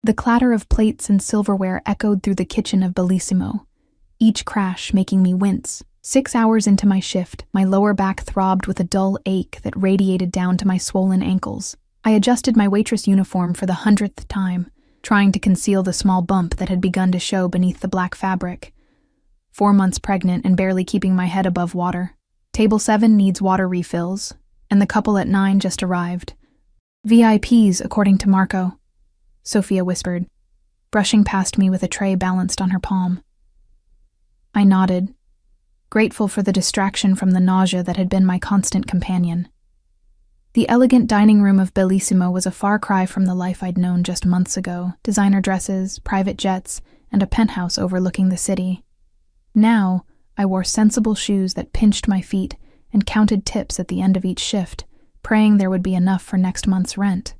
The clatter of plates and silverware echoed through the kitchen of Bellissimo, each crash making me wince. 6 hours into my shift, my lower back throbbed with a dull ache that radiated down to my swollen ankles. I adjusted my waitress uniform for the 100th time, trying to conceal the small bump that had begun to show beneath the black fabric. 4 months pregnant and barely keeping my head above water. Table 7 needs water refills, and the couple at 9 just arrived. VIPs, according to Marco, Sophia whispered, brushing past me with a tray balanced on her palm. I nodded, grateful for the distraction from the nausea that had been my constant companion. The elegant dining room of Bellissimo was a far cry from the life I'd known just months ago, designer dresses, private jets, and a penthouse overlooking the city. Now, I wore sensible shoes that pinched my feet and counted tips at the end of each shift, praying there would be enough for next month's rent.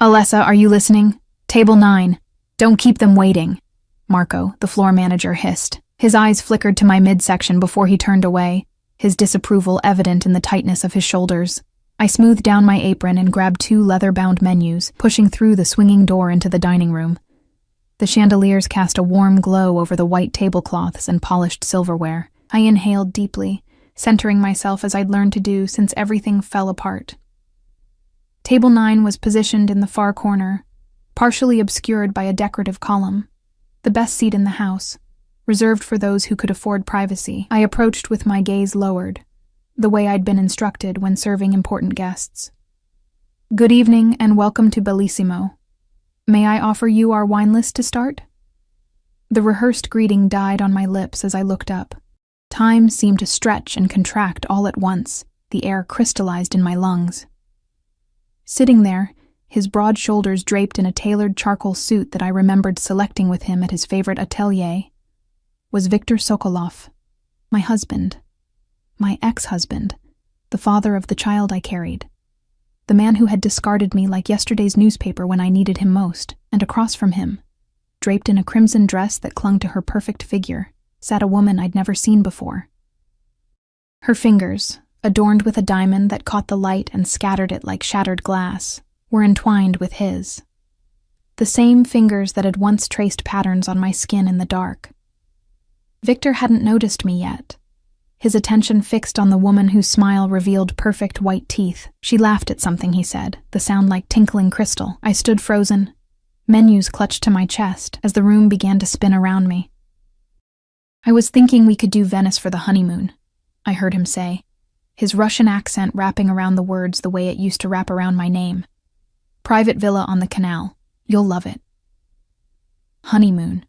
Alessa, are you listening? Table 9. Don't keep them waiting, Marco, the floor manager, hissed. His eyes flickered to my midsection before he turned away, his disapproval evident in the tightness of his shoulders. I smoothed down my apron and grabbed 2 leather-bound menus, pushing through the swinging door into the dining room. The chandeliers cast a warm glow over the white tablecloths and polished silverware. I inhaled deeply, centering myself as I'd learned to do since everything fell apart. Table 9 was positioned in the far corner, partially obscured by a decorative column. The best seat in the house, reserved for those who could afford privacy. I approached with my gaze lowered, the way I'd been instructed when serving important guests. Good evening and welcome to Bellissimo. May I offer you our wine list to start? The rehearsed greeting died on my lips as I looked up. Time seemed to stretch and contract all at once, the air crystallized in my lungs. Sitting there, his broad shoulders draped in a tailored charcoal suit that I remembered selecting with him at his favorite atelier, was Viktor Sokolov, my husband, my ex-husband, the father of the child I carried, the man who had discarded me like yesterday's newspaper when I needed him most, and across from him, draped in a crimson dress that clung to her perfect figure, sat a woman I'd never seen before. Her fingers, adorned with a diamond that caught the light and scattered it like shattered glass, were entwined with his. The same fingers that had once traced patterns on my skin in the dark. Victor hadn't noticed me yet, his attention fixed on the woman whose smile revealed perfect white teeth. She laughed at something he said, the sound like tinkling crystal. I stood frozen, menus clutched to my chest as the room began to spin around me. I was thinking we could do Venice for the honeymoon, I heard him say, his Russian accent wrapping around the words the way it used to wrap around my name. Private villa on the canal. You'll love it. Honeymoon.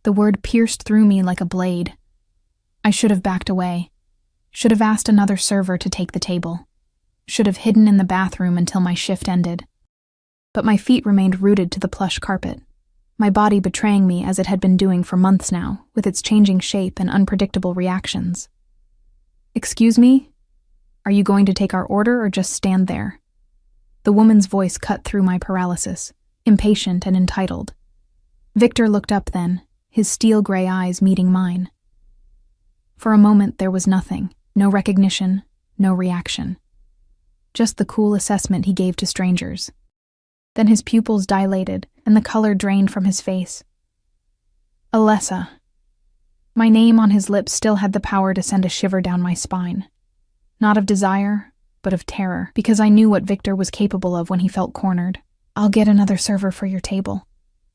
The word pierced through me like a blade. I should have backed away. Should have asked another server to take the table. Should have hidden in the bathroom until my shift ended. But my feet remained rooted to the plush carpet, my body betraying me as it had been doing for months now, with its changing shape and unpredictable reactions. Excuse me? Are you going to take our order or just stand there? The woman's voice cut through my paralysis, impatient and entitled. Victor looked up then, his steel-gray eyes meeting mine. For a moment there was nothing, no recognition, no reaction. Just the cool assessment he gave to strangers. Then his pupils dilated, and the color drained from his face. Alessa. My name on his lips still had the power to send a shiver down my spine. Not of desire, but of terror, because I knew what Victor was capable of when he felt cornered. I'll get another server for your table,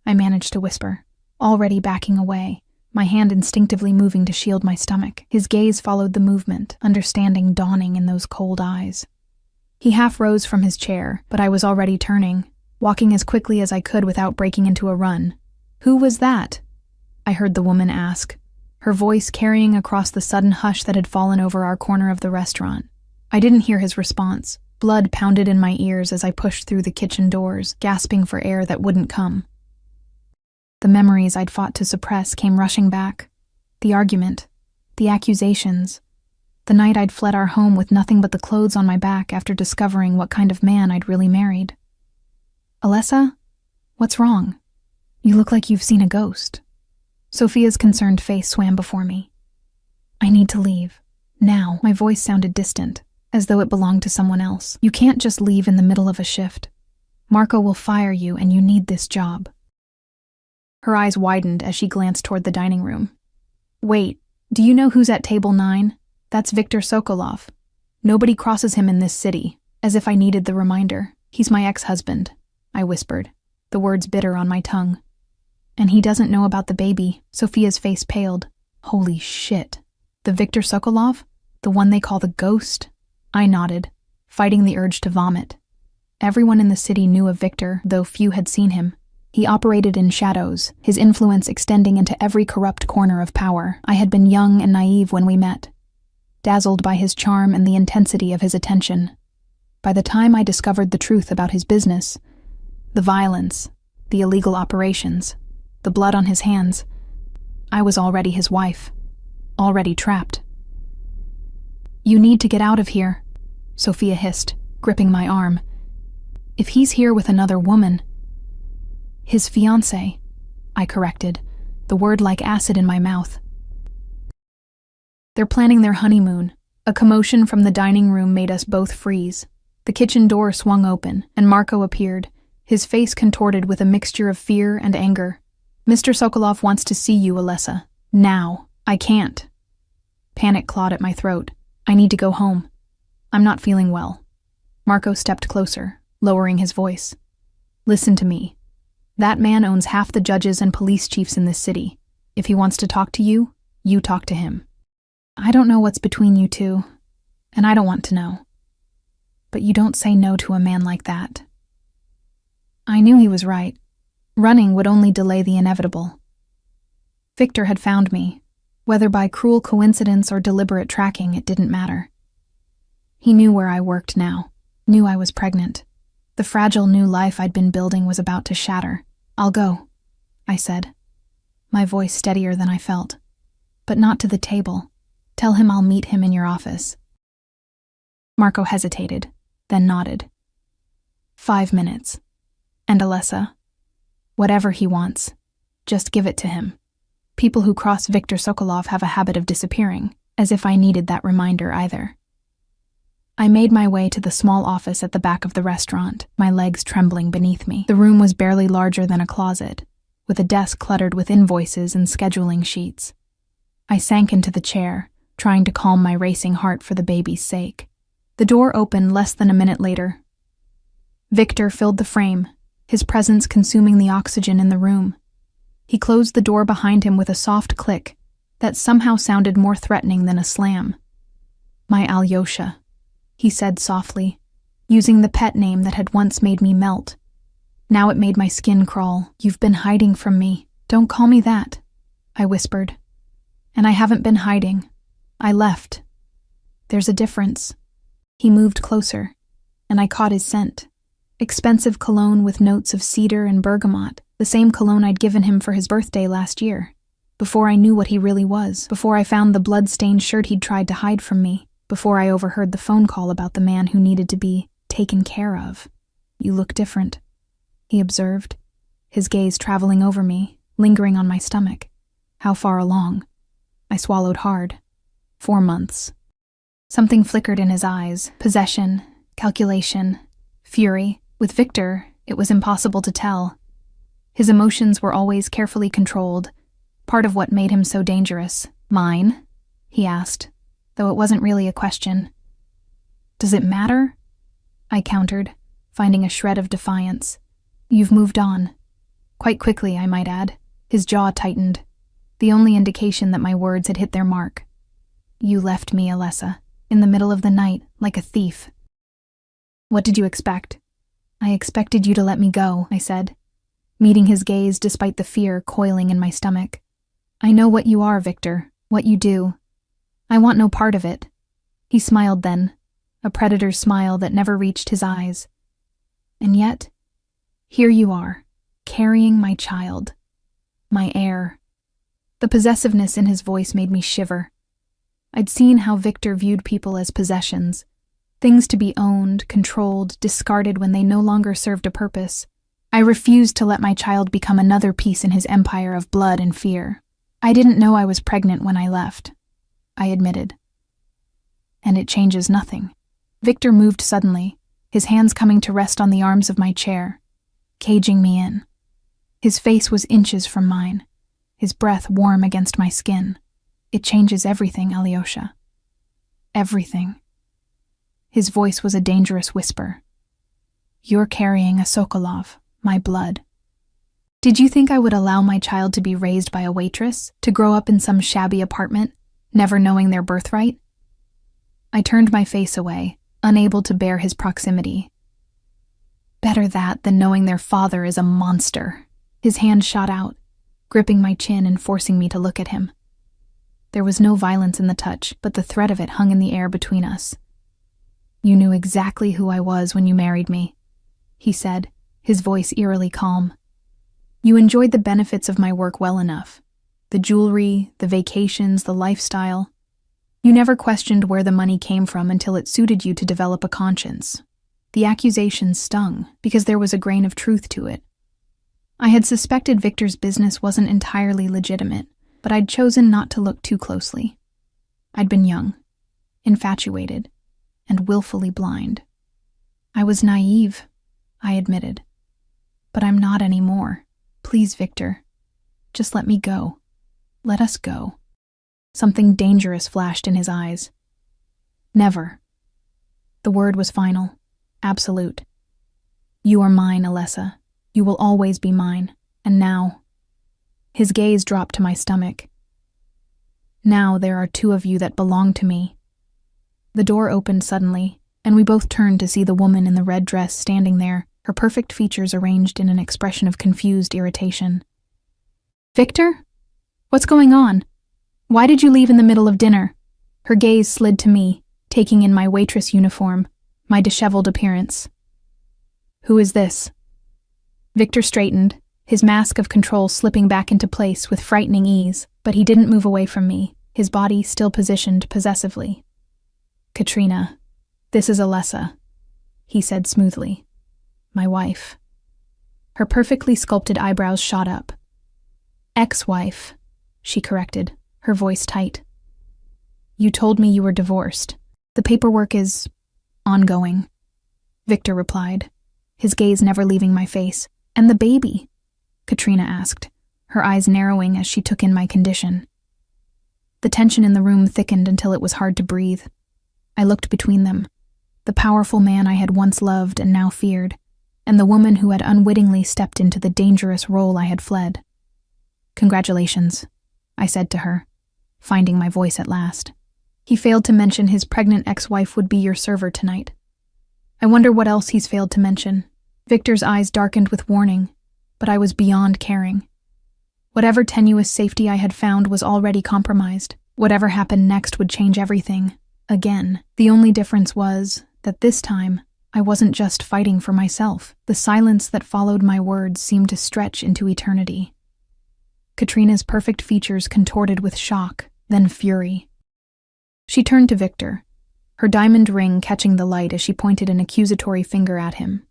I managed to whisper, already backing away, my hand instinctively moving to shield my stomach. His gaze followed the movement, understanding dawning in those cold eyes. He half rose from his chair, but I was already turning, walking as quickly as I could without breaking into a run. Who was that? I heard the woman ask, her voice carrying across the sudden hush that had fallen over our corner of the restaurant. I didn't hear his response. Blood pounded in my ears as I pushed through the kitchen doors, gasping for air that wouldn't come. The memories I'd fought to suppress came rushing back. The argument, the accusations, the night I'd fled our home with nothing but the clothes on my back after discovering what kind of man I'd really married. Alessa? What's wrong? You look like you've seen a ghost. Sophia's concerned face swam before me. I need to leave. Now. My voice sounded distant, as though it belonged to someone else. You can't just leave in the middle of a shift. Marco will fire you and you need this job. Her eyes widened as she glanced toward the dining room. Wait, do you know who's at table 9? That's Viktor Sokolov. Nobody crosses him in this city, as if I needed the reminder. He's my ex-husband, I whispered, the words bitter on my tongue. And he doesn't know about the baby. Sophia's face paled. Holy shit. The Viktor Sokolov? The one they call the Ghost? I nodded, fighting the urge to vomit. Everyone in the city knew of Viktor, though few had seen him. He operated in shadows, his influence extending into every corrupt corner of power. I had been young and naive when we met, dazzled by his charm and the intensity of his attention. By the time I discovered the truth about his business, the violence, the illegal operations, the blood on his hands, I was already his wife, already trapped. You need to get out of here, Sophia hissed, gripping my arm. If he's here with another woman... His fiancée, I corrected, the word like acid in my mouth. They're planning their honeymoon. A commotion from the dining room made us both freeze. The kitchen door swung open, and Marco appeared, his face contorted with a mixture of fear and anger. Mr. Sokolov wants to see you, Alessa. Now. I can't. Panic clawed at my throat. I need to go home. I'm not feeling well. Marco stepped closer, lowering his voice. Listen to me. That man owns half the judges and police chiefs in this city. If he wants to talk to you, you talk to him. I don't know what's between you two, and I don't want to know. But you don't say no to a man like that. I knew he was right. Running would only delay the inevitable. Viktor had found me. Whether by cruel coincidence or deliberate tracking, it didn't matter. He knew where I worked now, knew I was pregnant. The fragile new life I'd been building was about to shatter. I'll go, I said, my voice steadier than I felt. But not to the table. Tell him I'll meet him in your office. Marco hesitated, then nodded. 5 minutes. And Alessa, whatever he wants, just give it to him. People who cross Viktor Sokolov have a habit of disappearing, as if I needed that reminder either. I made my way to the small office at the back of the restaurant, my legs trembling beneath me. The room was barely larger than a closet, with a desk cluttered with invoices and scheduling sheets. I sank into the chair, trying to calm my racing heart for the baby's sake. The door opened less than a minute later. Viktor filled the frame, his presence consuming the oxygen in the room. He closed the door behind him with a soft click that somehow sounded more threatening than a slam. My Alyosha, he said softly, using the pet name that had once made me melt. Now it made my skin crawl. You've been hiding from me. Don't call me that, I whispered. And I haven't been hiding. I left. There's a difference. He moved closer, and I caught his scent. Expensive cologne with notes of cedar and bergamot, the same cologne I'd given him for his birthday last year. Before I knew what he really was, before I found the blood-stained shirt he'd tried to hide from me, before I overheard the phone call about the man who needed to be taken care of. You look different, he observed, his gaze traveling over me, lingering on my stomach. How far along? I swallowed hard. 4 months. Something flickered in his eyes, possession, calculation, fury. With Viktor, it was impossible to tell. His emotions were always carefully controlled, part of what made him so dangerous. Mine? He asked, though it wasn't really a question. Does it matter? I countered, finding a shred of defiance. You've moved on. Quite quickly, I might add. His jaw tightened, the only indication that my words had hit their mark. You left me, Alessa, in the middle of the night, like a thief. What did you expect? I expected you to let me go, I said, meeting his gaze despite the fear coiling in my stomach. I know what you are, Viktor, what you do. I want no part of it. He smiled then, a predator's smile that never reached his eyes. And yet, here you are, carrying my child, my heir. The possessiveness in his voice made me shiver. I'd seen how Viktor viewed people as possessions, things to be owned, controlled, discarded when they no longer served a purpose. I refused to let my child become another piece in his empire of blood and fear. I didn't know I was pregnant when I left, I admitted. And it changes nothing. Viktor moved suddenly, his hands coming to rest on the arms of my chair, caging me in. His face was inches from mine, his breath warm against my skin. It changes everything, Alyosha. Everything. His voice was a dangerous whisper. You're carrying a Sokolov, my blood. Did you think I would allow my child to be raised by a waitress, to grow up in some shabby apartment, never knowing their birthright? I turned my face away, unable to bear his proximity. Better that than knowing their father is a monster. His hand shot out, gripping my chin and forcing me to look at him. There was no violence in the touch, but the threat of it hung in the air between us. You knew exactly who I was when you married me, he said, his voice eerily calm. You enjoyed the benefits of my work well enough. The jewelry, the vacations, the lifestyle. You never questioned where the money came from until it suited you to develop a conscience. The accusations stung, because there was a grain of truth to it. I had suspected Victor's business wasn't entirely legitimate, but I'd chosen not to look too closely. I'd been young, infatuated, and willfully blind. I was naive, I admitted. But I'm not anymore. Please, Victor, just let me go. Let us go. Something dangerous flashed in his eyes. Never. The word was final, absolute. You are mine, Alessa. You will always be mine. And now. His gaze dropped to my stomach. Now there are two of you that belong to me. The door opened suddenly, and we both turned to see the woman in the red dress standing there, her perfect features arranged in an expression of confused irritation. Victor? What's going on? Why did you leave in the middle of dinner? Her gaze slid to me, taking in my waitress uniform, my disheveled appearance. Who is this? Victor straightened, his mask of control slipping back into place with frightening ease, but he didn't move away from me, his body still positioned possessively. Katrina, this is Alessa, he said smoothly. My wife. Her perfectly sculpted eyebrows shot up. Ex-wife, she corrected, her voice tight. You told me you were divorced. The paperwork is ongoing, Victor replied, his gaze never leaving my face. And the baby? Katrina asked, her eyes narrowing as she took in my condition. The tension in the room thickened until it was hard to breathe. I looked between them, the powerful man I had once loved and now feared, and the woman who had unwittingly stepped into the dangerous role I had fled. Congratulations, I said to her, finding my voice at last. He failed to mention his pregnant ex-wife would be your server tonight. I wonder what else he's failed to mention. Victor's eyes darkened with warning, but I was beyond caring. Whatever tenuous safety I had found was already compromised. Whatever happened next would change everything. Again, the only difference was that this time, I wasn't just fighting for myself. The silence that followed my words seemed to stretch into eternity. Katrina's perfect features contorted with shock, then fury. She turned to Victor, her diamond ring catching the light as she pointed an accusatory finger at him.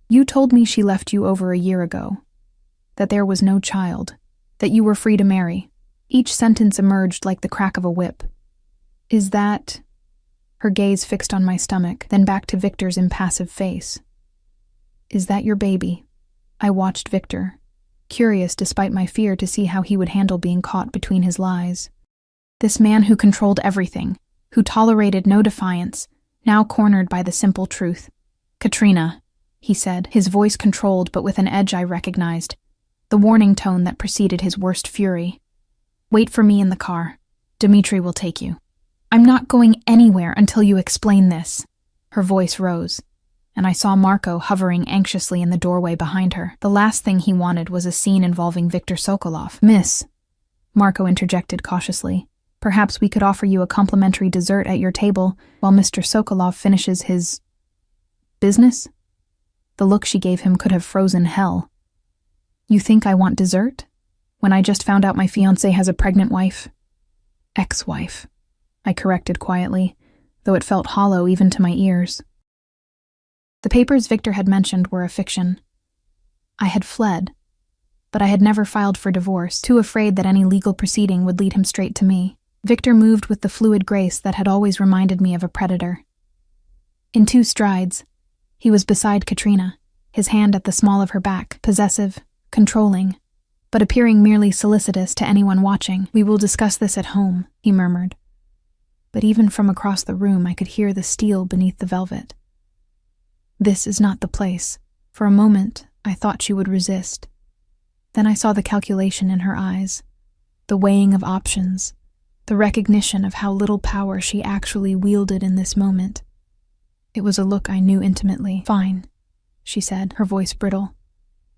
You told me she left you over a year ago, that there was no child, that you were free to marry. Each sentence emerged like the crack of a whip. Is that... Her gaze fixed on my stomach, then back to Victor's impassive face. Is that your baby? I watched Victor, curious despite my fear to see how he would handle being caught between his lies. This man who controlled everything, who tolerated no defiance, now cornered by the simple truth. Katrina, he said, his voice controlled but with an edge I recognized, the warning tone that preceded his worst fury. Wait for me in the car. Dmitri will take you. I'm not going anywhere until you explain this. Her voice rose, and I saw Marco hovering anxiously in the doorway behind her. The last thing he wanted was a scene involving Viktor Sokolov. Miss, Marco interjected cautiously, perhaps we could offer you a complimentary dessert at your table while Mr. Sokolov finishes his... business? The look she gave him could have frozen hell. You think I want dessert? When I just found out my fiancé has a pregnant wife? Ex-wife, I corrected quietly, though it felt hollow even to my ears. The papers Victor had mentioned were a fiction. I had fled, but I had never filed for divorce, too afraid that any legal proceeding would lead him straight to me. Victor moved with the fluid grace that had always reminded me of a predator. In 2 strides, he was beside Katrina, his hand at the small of her back, possessive, controlling, but appearing merely solicitous to anyone watching. "We will discuss this at home," he murmured. But even from across the room, I could hear the steel beneath the velvet. This is not the place. For a moment, I thought she would resist. Then I saw the calculation in her eyes, the weighing of options, the recognition of how little power she actually wielded in this moment. It was a look I knew intimately. "Fine," she said, her voice brittle.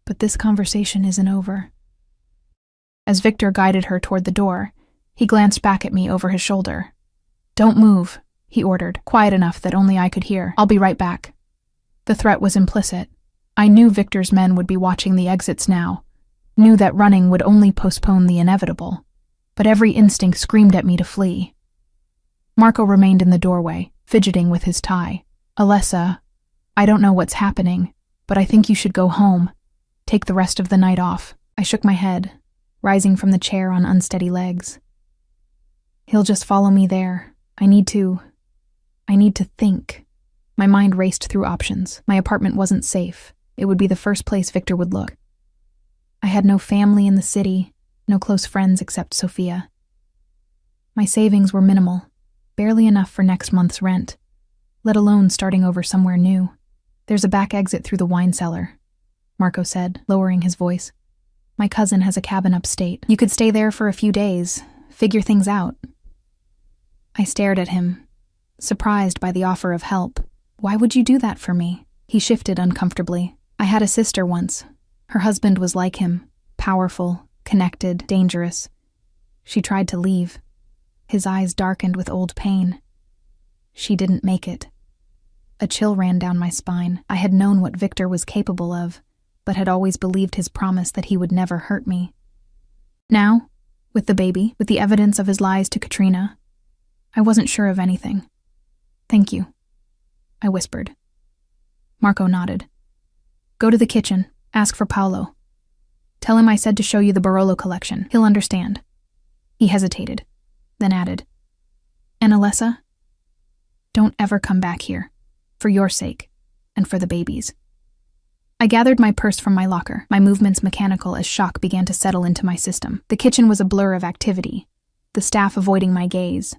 "But this conversation isn't over." As Victor guided her toward the door, he glanced back at me over his shoulder. "Don't move," he ordered, quiet enough that only I could hear. "I'll be right back." The threat was implicit. I knew Victor's men would be watching the exits now, knew that running would only postpone the inevitable, but every instinct screamed at me to flee. Marco remained in the doorway, fidgeting with his tie. "Alessa, I don't know what's happening, but I think you should go home. Take the rest of the night off." I shook my head, rising from the chair on unsteady legs. "He'll just follow me there. I need to think." My mind raced through options. My apartment wasn't safe. It would be the first place Victor would look. I had no family in the city, no close friends except Sophia. My savings were minimal, barely enough for next month's rent, let alone starting over somewhere new. "There's a back exit through the wine cellar," Marco said, lowering his voice. "My cousin has a cabin upstate. You could stay there for a few days, figure things out." I stared at him, surprised by the offer of help. "Why would you do that for me?" He shifted uncomfortably. "I had a sister once. Her husband was like him, powerful, connected, dangerous. She tried to leave." His eyes darkened with old pain. "She didn't make it." A chill ran down my spine. I had known what Victor was capable of, but had always believed his promise that he would never hurt me. Now, with the baby, with the evidence of his lies to Katrina, I wasn't sure of anything. "Thank you," I whispered. Marco nodded. "Go to the kitchen. Ask for Paolo. Tell him I said to show you the Barolo collection. He'll understand." He hesitated, then added, "And Alessa, don't ever come back here, for your sake, and for the baby's." I gathered my purse from my locker, my movements mechanical as shock began to settle into my system. The kitchen was a blur of activity, the staff avoiding my gaze.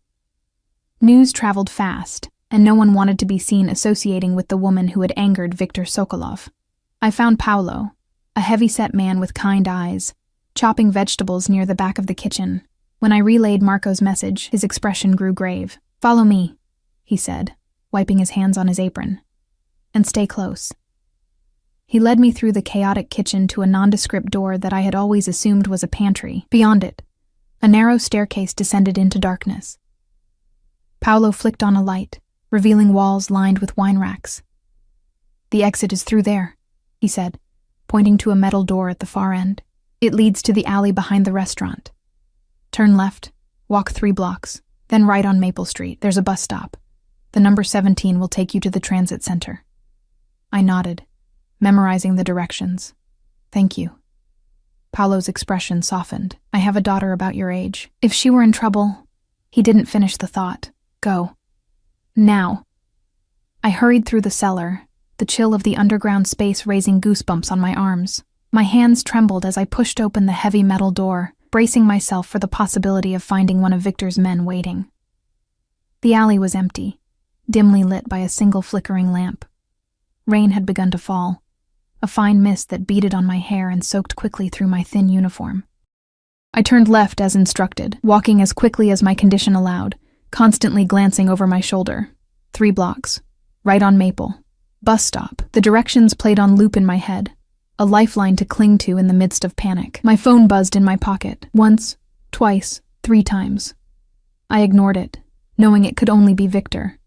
News traveled fast, and no one wanted to be seen associating with the woman who had angered Viktor Sokolov. I found Paolo, a heavy-set man with kind eyes, chopping vegetables near the back of the kitchen. When I relayed Marco's message, his expression grew grave. "Follow me," he said, wiping his hands on his apron. "And stay close." He led me through the chaotic kitchen to a nondescript door that I had always assumed was a pantry. Beyond it, a narrow staircase descended into darkness. Paolo flicked on a light, revealing walls lined with wine racks. "The exit is through there," he said, pointing to a metal door at the far end. "It leads to the alley behind the restaurant. Turn left, walk 3 blocks, then right on Maple Street. There's a bus stop. The number 17 will take you to the transit center." I nodded, memorizing the directions. "Thank you." Paolo's expression softened. "I have a daughter about your age. If she were in trouble..." He didn't finish the thought. "Go. Now." I hurried through the cellar, the chill of the underground space raising goosebumps on my arms. My hands trembled as I pushed open the heavy metal door, bracing myself for the possibility of finding one of Victor's men waiting. The alley was empty, dimly lit by a single flickering lamp. Rain had begun to fall, a fine mist that beaded on my hair and soaked quickly through my thin uniform. I turned left as instructed, walking as quickly as my condition allowed, constantly glancing over my shoulder. 3 blocks, right on Maple. Bus stop. The directions played on loop in my head, a lifeline to cling to in the midst of panic. My phone buzzed in my pocket, once, twice, 3 times. I ignored it, knowing it could only be Victor.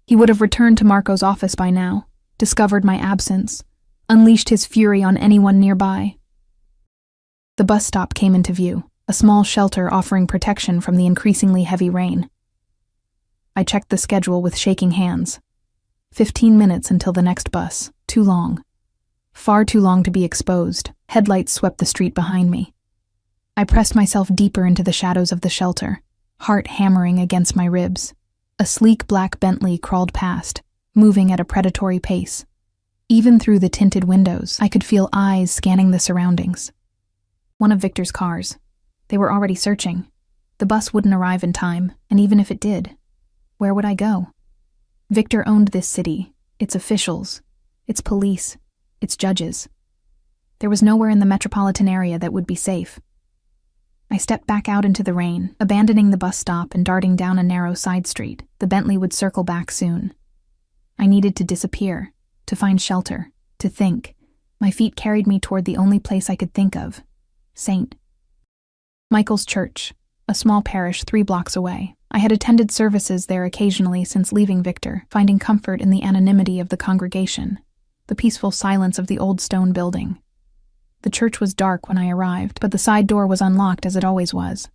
He would have returned to Marco's office by now, discovered my absence, unleashed his fury on anyone nearby. The bus stop came into view, a small shelter offering protection from the increasingly heavy rain. I checked the schedule with shaking hands. 15 minutes until the next bus. Too long. Far too long to be exposed. Headlights swept the street behind me. I pressed myself deeper into the shadows of the shelter, heart hammering against my ribs. A sleek black Bentley crawled past, moving at a predatory pace. Even through the tinted windows, I could feel eyes scanning the surroundings. One of Victor's cars. They were already searching. The bus wouldn't arrive in time, and even if it did, where would I go? Victor owned this city, its officials, its police, its judges. There was nowhere in the metropolitan area that would be safe. I stepped back out into the rain, abandoning the bus stop and darting down a narrow side street. The Bentley would circle back soon. I needed to disappear, to find shelter, to think. My feet carried me toward the only place I could think of, St. Michael's Church, a small parish 3 blocks away. I had attended services there occasionally since leaving Victor, finding comfort in the anonymity of the congregation, the peaceful silence of the old stone building. The church was dark when I arrived, but the side door was unlocked as it always was.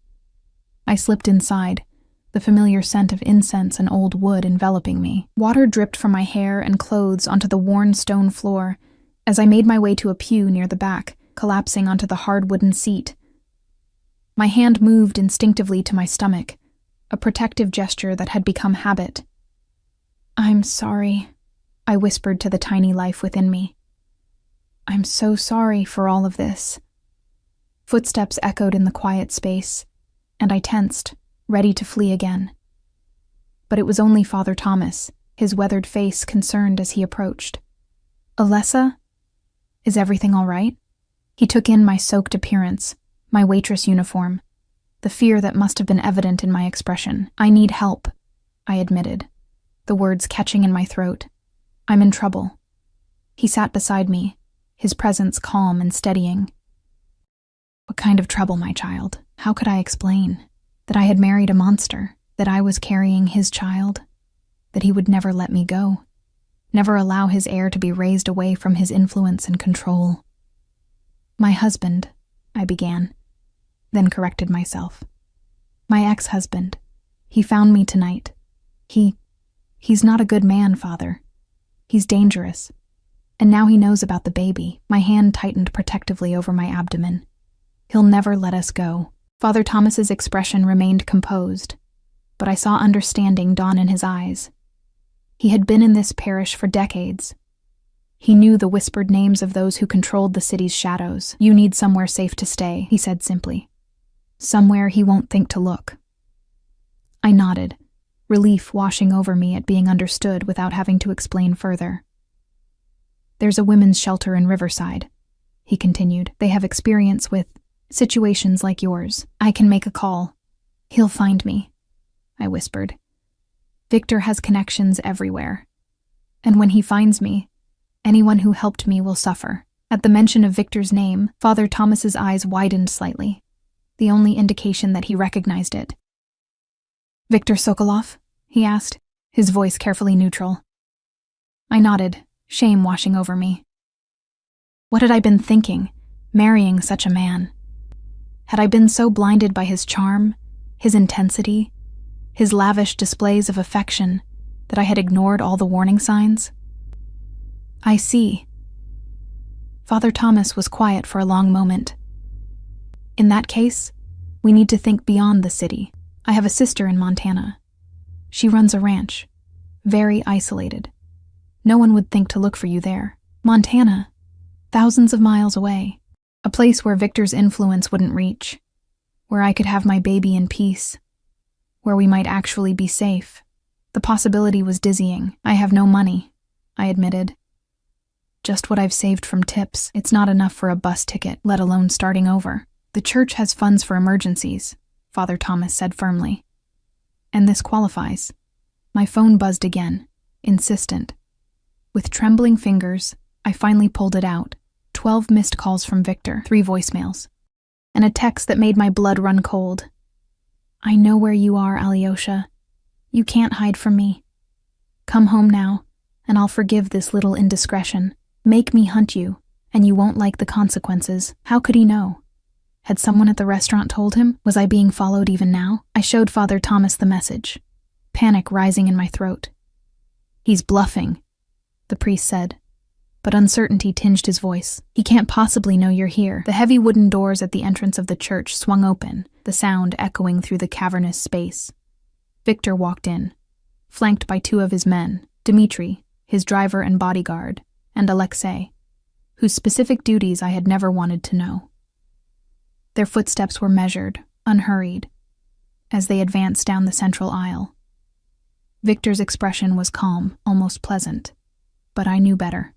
I slipped inside, the familiar scent of incense and old wood enveloping me. Water dripped from my hair and clothes onto the worn stone floor as I made my way to a pew near the back, collapsing onto the hard wooden seat. My hand moved instinctively to my stomach, a protective gesture that had become habit. "I'm sorry," I whispered to the tiny life within me. "I'm so sorry for all of this." Footsteps echoed in the quiet space, and I tensed, ready to flee again. But it was only Father Thomas, his weathered face concerned as he approached. "Alessa? Is everything all right?" He took in my soaked appearance, my waitress uniform, the fear that must have been evident in my expression. "I need help," I admitted, the words catching in my throat. "I'm in trouble." He sat beside me, his presence calm and steadying. "What kind of trouble, my child?" How could I explain? That I had married a monster, that I was carrying his child, that he would never let me go, never allow his heir to be raised away from his influence and control. "My husband," I began, then corrected myself. "My ex-husband. He found me tonight. He's not a good man, Father. He's dangerous. And now he knows about the baby." My hand tightened protectively over my abdomen. "He'll never let us go." Father Thomas's expression remained composed, but I saw understanding dawn in his eyes. He had been in this parish for decades. He knew the whispered names of those who controlled the city's shadows. "You need somewhere safe to stay," he said simply. "Somewhere he won't think to look." I nodded, relief washing over me at being understood without having to explain further. "There's a women's shelter in Riverside," he continued. "They have experience with situations like yours. I can make a call. He'll find me," I whispered. "Victor has connections everywhere. And when he finds me, anyone who helped me will suffer." At the mention of Victor's name, Father Thomas's eyes widened slightly, the only indication that he recognized it. "Victor Sokolov?" he asked, his voice carefully neutral. I nodded, shame washing over me. What had I been thinking, marrying such a man? Had I been so blinded by his charm, his intensity, his lavish displays of affection, that I had ignored all the warning signs? "I see." Father Thomas was quiet for a long moment. "In that case, we need to think beyond the city. I have a sister in Montana. She runs a ranch, very isolated. No one would think to look for you there. Montana, thousands of miles away. A place where Victor's influence wouldn't reach, where I could have my baby in peace, where we might actually be safe." The possibility was dizzying. "I have no money," I admitted. "Just what I've saved from tips. It's not enough for a bus ticket, let alone starting over." "The church has funds for emergencies," Father Thomas said firmly. "And this qualifies." My phone buzzed again, insistent. With trembling fingers, I finally pulled it out. 12 missed calls from Victor, 3 voicemails, and a text that made my blood run cold. "I know where you are, Alyosha. You can't hide from me. Come home now, and I'll forgive this little indiscretion. Make me hunt you, and you won't like the consequences." How could he know? Had someone at the restaurant told him? Was I being followed even now? I showed Father Thomas the message, panic rising in my throat. "He's bluffing," the priest said, but uncertainty tinged his voice. "He can't possibly know you're here." The heavy wooden doors at the entrance of the church swung open, the sound echoing through the cavernous space. Victor walked in, flanked by 2 of his men, Dmitri, his driver and bodyguard, and Alexei, whose specific duties I had never wanted to know. Their footsteps were measured, unhurried, as they advanced down the central aisle. Victor's expression was calm, almost pleasant, but I knew better.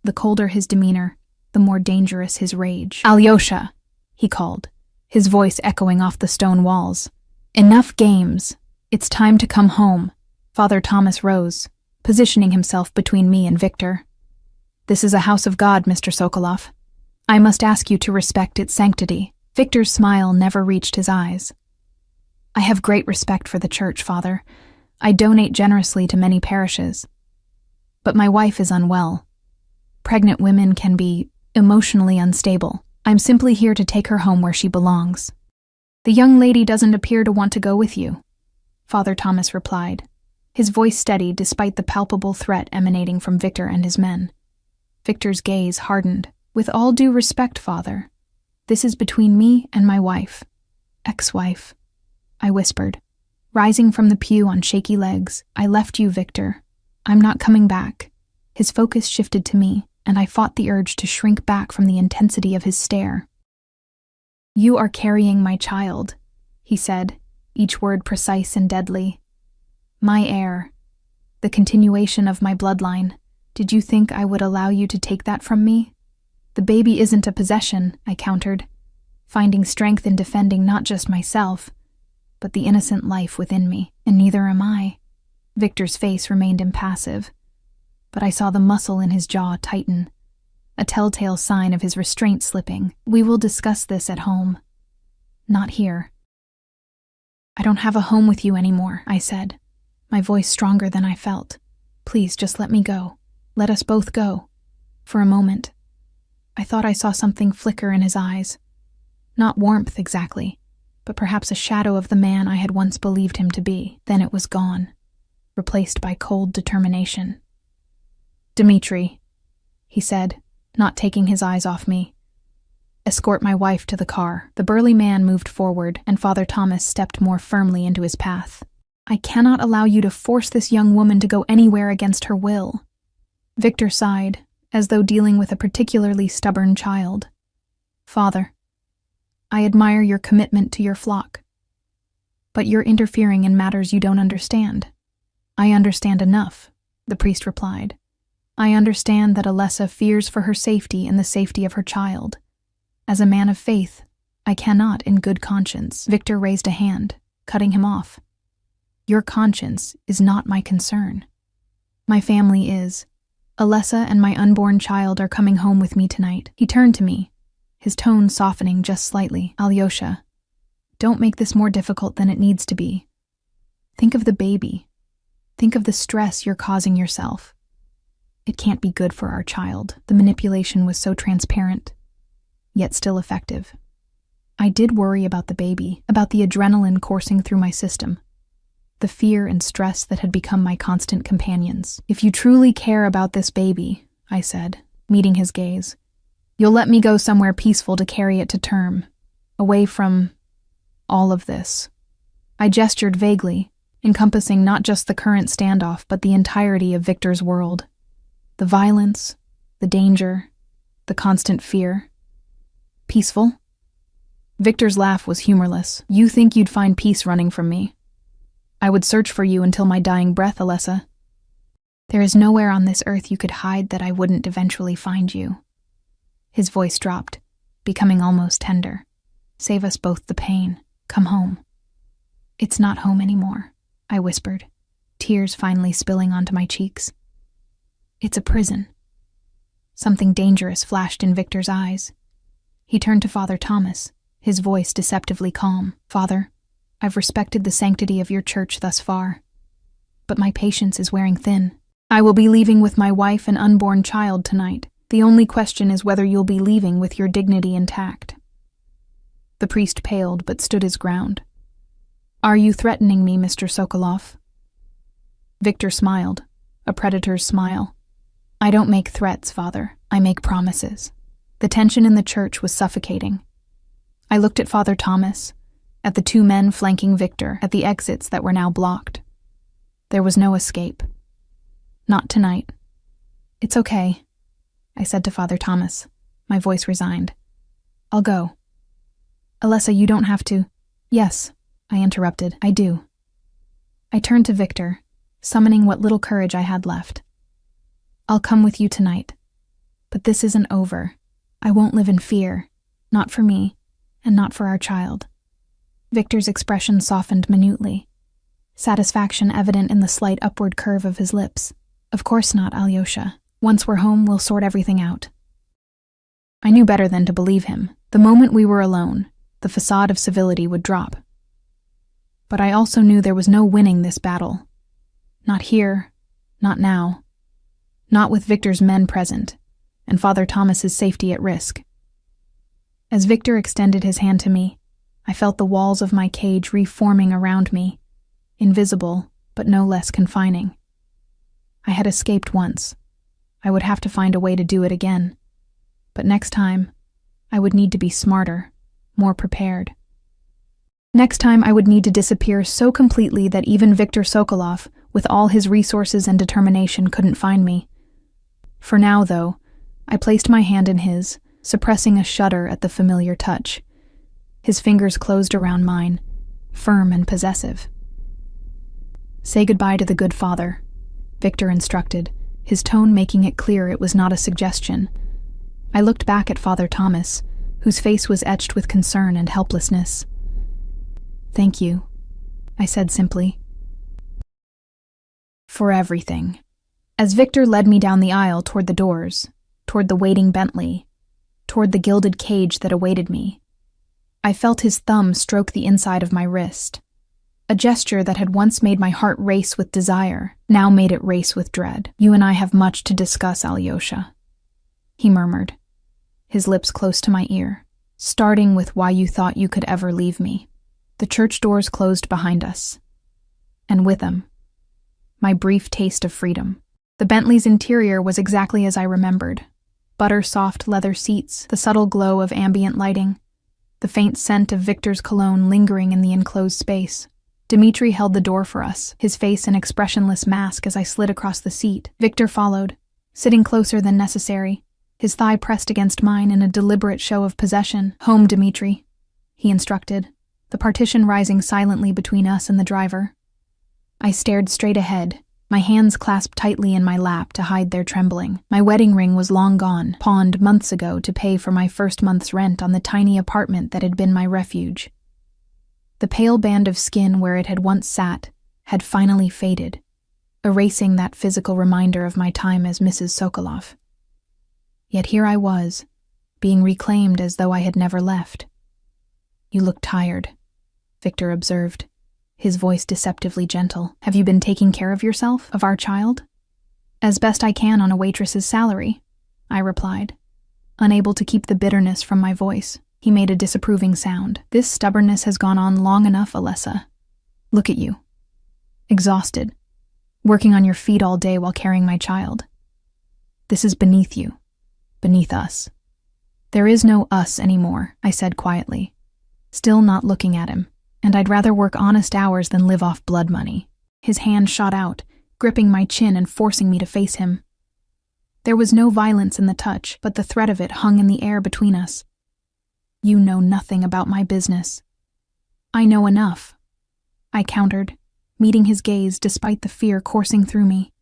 The colder his demeanor, the more dangerous his rage. "Alyosha," he called, his voice echoing off the stone walls. "Enough games. It's time to come home." Father Thomas rose, positioning himself between me and Victor. "This is a house of God, Mr. Sokolov. I must ask you to respect its sanctity." Victor's smile never reached his eyes. "I have great respect for the church, Father. I donate generously to many parishes. But my wife is unwell. Pregnant women can be emotionally unstable. I'm simply here to take her home where she belongs." "The young lady doesn't appear to want to go with you," Father Thomas replied, his voice steady despite the palpable threat emanating from Victor and his men. Victor's gaze hardened. "With all due respect, Father, this is between me and my wife." "Ex-wife," I whispered. Rising from the pew on shaky legs, "I left you, Victor. I'm not coming back." His focus shifted to me, and I fought the urge to shrink back from the intensity of his stare. "You are carrying my child," he said, each word precise and deadly. "My heir, the continuation of my bloodline. Did you think I would allow you to take that from me?" "The baby isn't a possession," I countered, finding strength in defending not just myself, but the innocent life within me. "And neither am I." Victor's face remained impassive, but I saw the muscle in his jaw tighten, a telltale sign of his restraint slipping. "We will discuss this at home. Not here." "I don't have a home with you anymore," I said, my voice stronger than I felt. "Please, just let me go. Let us both go." For a moment, I thought I saw something flicker in his eyes. Not warmth exactly, but perhaps a shadow of the man I had once believed him to be. Then it was gone, replaced by cold determination. "Dmitri," he said, not taking his eyes off me, "escort my wife to the car." The burly man moved forward, and Father Thomas stepped more firmly into his path. "I cannot allow you to force this young woman to go anywhere against her will." Victor sighed, as though dealing with a particularly stubborn child. "Father, I admire your commitment to your flock, but you're interfering in matters you don't understand." "I understand enough," the priest replied. "I understand that Alessa fears for her safety and the safety of her child. As a man of faith, I cannot in good conscience." Victor raised a hand, cutting him off. "Your conscience is not my concern. My family is. Alessa and my unborn child are coming home with me tonight." He turned to me, his tone softening just slightly. "Alyosha, don't make this more difficult than it needs to be. Think of the baby. Think of the stress you're causing yourself. It can't be good for our child." The manipulation was so transparent, yet still effective. I did worry about the baby, about the adrenaline coursing through my system, the fear and stress that had become my constant companions. "If you truly care about this baby," I said, meeting his gaze, "you'll let me go somewhere peaceful to carry it to term, away from all of this." I gestured vaguely, encompassing not just the current standoff, but the entirety of Victor's world. The violence, the danger, the constant fear. "Peaceful?" Victor's laugh was humorless. "You think you'd find peace running from me? I would search for you until my dying breath, Alessa. There is nowhere on this earth you could hide that I wouldn't eventually find you." His voice dropped, becoming almost tender. "Save us both the pain. Come home." "It's not home anymore," I whispered, tears finally spilling onto my cheeks. "It's a prison." Something dangerous flashed in Victor's eyes. He turned to Father Thomas, his voice deceptively calm. "Father, I've respected the sanctity of your church thus far, but my patience is wearing thin. I will be leaving with my wife and unborn child tonight. The only question is whether you'll be leaving with your dignity intact." The priest paled but stood his ground. "Are you threatening me, Mr. Sokolov?" Victor smiled, a predator's smile. "I don't make threats, Father. I make promises." The tension in the church was suffocating. I looked at Father Thomas, at the two men flanking Victor, at the exits that were now blocked. There was no escape. Not tonight. "It's okay," I said to Father Thomas, my voice resigned. I'll go. Alessa, you don't have to. Yes, I interrupted. I do. I turned to Victor, summoning what little courage I had left. I'll come with you tonight. But this isn't over. I won't live in fear. Not for me, and not for our child. Victor's expression softened minutely, satisfaction evident in the slight upward curve of his lips. Of course not, Alyosha. Once we're home, we'll sort everything out. I knew better than to believe him. The moment we were alone, the facade of civility would drop. But I also knew there was no winning this battle. Not here, not now. Not with Victor's men present, and Father Thomas's safety at risk. As Victor extended his hand to me, I felt the walls of my cage reforming around me, invisible, but no less confining. I had escaped once. I would have to find a way to do it again. But next time, I would need to be smarter, more prepared. Next time, I would need to disappear so completely that even Viktor Sokolov, with all his resources and determination, couldn't find me. For now, though, I placed my hand in his, suppressing a shudder at the familiar touch. His fingers closed around mine, firm and possessive. Say goodbye to the good father, Victor instructed, his tone making it clear it was not a suggestion. I looked back at Father Thomas, whose face was etched with concern and helplessness. Thank you, I said simply. For everything. As Victor led me down the aisle toward the doors, toward the waiting Bentley, toward the gilded cage that awaited me, I felt his thumb stroke the inside of my wrist. A gesture that had once made my heart race with desire, now made it race with dread. You and I have much to discuss, Alyosha, he murmured, his lips close to my ear, starting with why you thought you could ever leave me. The church doors closed behind us, and with them, my brief taste of freedom. The Bentley's interior was exactly as I remembered. Butter-soft leather seats, the subtle glow of ambient lighting, the faint scent of Victor's cologne lingering in the enclosed space. Dmitri held the door for us, his face an expressionless mask as I slid across the seat. Victor followed, sitting closer than necessary, his thigh pressed against mine in a deliberate show of possession. Home, Dmitri, he instructed, the partition rising silently between us and the driver. I stared straight ahead, my hands clasped tightly in my lap to hide their trembling. My wedding ring was long gone, pawned months ago to pay for my first month's rent on the tiny apartment that had been my refuge. The pale band of skin where it had once sat had finally faded, erasing that physical reminder of my time as Mrs. Sokolov. Yet here I was, being reclaimed as though I had never left. You look tired, Victor observed, his voice deceptively gentle. Have you been taking care of yourself, of our child? As best I can on a waitress's salary, I replied, unable to keep the bitterness from my voice. He made a disapproving sound. This stubbornness has gone on long enough, Alessa. Look at you. Exhausted, working on your feet all day while carrying my child. This is beneath you, beneath us. There is no us anymore, I said quietly, still not looking at him. And I'd rather work honest hours than live off blood money. His hand shot out, gripping my chin and forcing me to face him. There was no violence in the touch, but the threat of it hung in the air between us. You know nothing about my business. I know enough, I countered, meeting his gaze despite the fear coursing through me.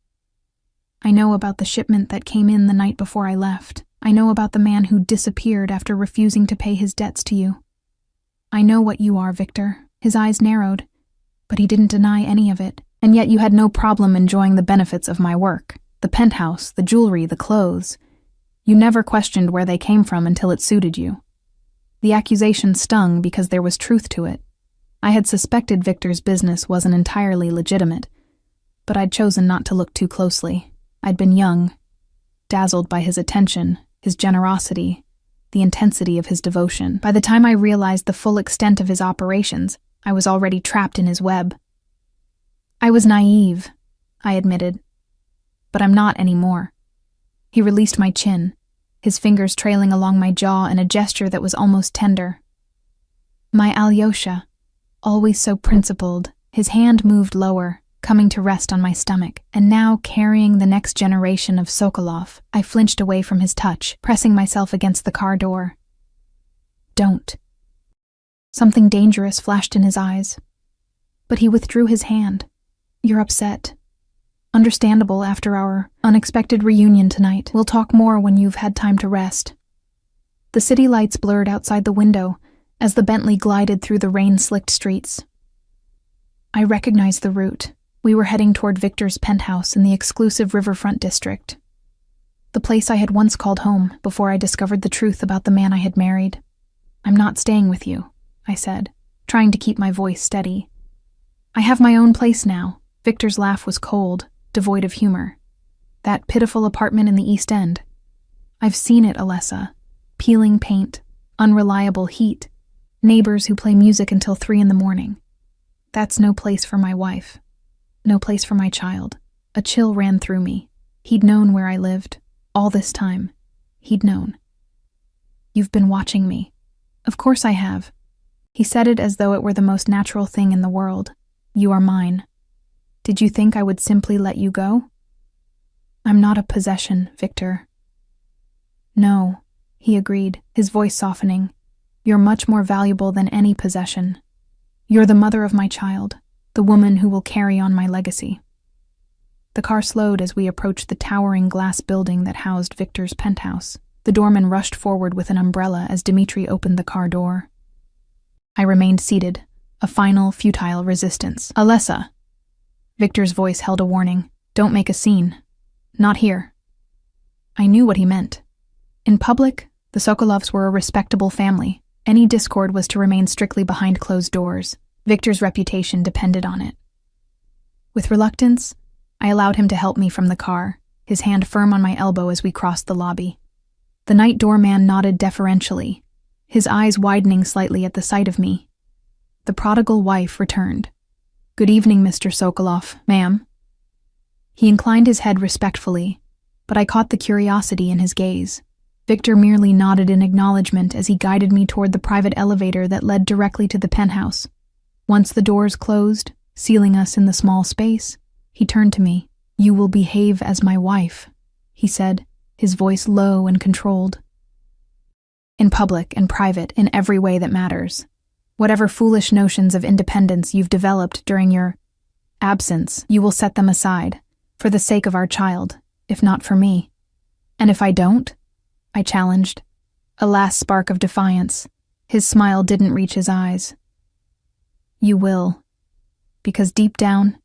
I know about the shipment that came in the night before I left. I know about the man who disappeared after refusing to pay his debts to you. I know what you are, Victor. His eyes narrowed, but he didn't deny any of it. And yet you had no problem enjoying the benefits of my work. The penthouse, the jewelry, the clothes. You never questioned where they came from until it suited you. The accusation stung because there was truth to it. I had suspected Victor's business wasn't entirely legitimate, but I'd chosen not to look too closely. I'd been young, dazzled by his attention, his generosity, the intensity of his devotion. By the time I realized the full extent of his operations, I was already trapped in his web. I was naive, I admitted, but I'm not anymore. He released my chin, his fingers trailing along my jaw in a gesture that was almost tender. My Alyosha, always so principled, his hand moved lower, coming to rest on my stomach, and now carrying the next generation of Sokolov. I flinched away from his touch, pressing myself against the car door. Don't. Something dangerous flashed in his eyes, but he withdrew his hand. You're upset. Understandable after our unexpected reunion tonight. We'll talk more when you've had time to rest. The city lights blurred outside the window as the Bentley glided through the rain-slicked streets. I recognized the route. We were heading toward Victor's penthouse in the exclusive riverfront district. The place I had once called home before I discovered the truth about the man I had married. I'm not staying with you, I said, trying to keep my voice steady. I have my own place now. Victor's laugh was cold, devoid of humor. That pitiful apartment in the East End. I've seen it, Alessa. Peeling paint, unreliable heat, neighbors who play music until 3 a.m. That's no place for my wife. No place for my child. A chill ran through me. He'd known where I lived. All this time. He'd known. You've been watching me. Of course I have. He said it as though it were the most natural thing in the world. You are mine. Did you think I would simply let you go? I'm not a possession, Victor. No, he agreed, his voice softening. You're much more valuable than any possession. You're the mother of my child, the woman who will carry on my legacy. The car slowed as we approached the towering glass building that housed Victor's penthouse. The doorman rushed forward with an umbrella as Dmitri opened the car door. I remained seated, a final, futile resistance. Alessa! Victor's voice held a warning. Don't make a scene. Not here. I knew what he meant. In public, the Sokolovs were a respectable family. Any discord was to remain strictly behind closed doors. Victor's reputation depended on it. With reluctance, I allowed him to help me from the car, his hand firm on my elbow as we crossed the lobby. The night doorman nodded deferentially, his eyes widening slightly at the sight of me. The prodigal wife returned. Good evening, Mr. Sokolov, ma'am. He inclined his head respectfully, but I caught the curiosity in his gaze. Victor merely nodded in acknowledgement as he guided me toward the private elevator that led directly to the penthouse. Once the doors closed, sealing us in the small space, he turned to me. You will behave as my wife, he said, his voice low and controlled. In public and private, in every way that matters. Whatever foolish notions of independence you've developed during your absence, you will set them aside, for the sake of our child, if not for me. And if I don't? I challenged, a last spark of defiance. His smile didn't reach his eyes. You will, because deep down,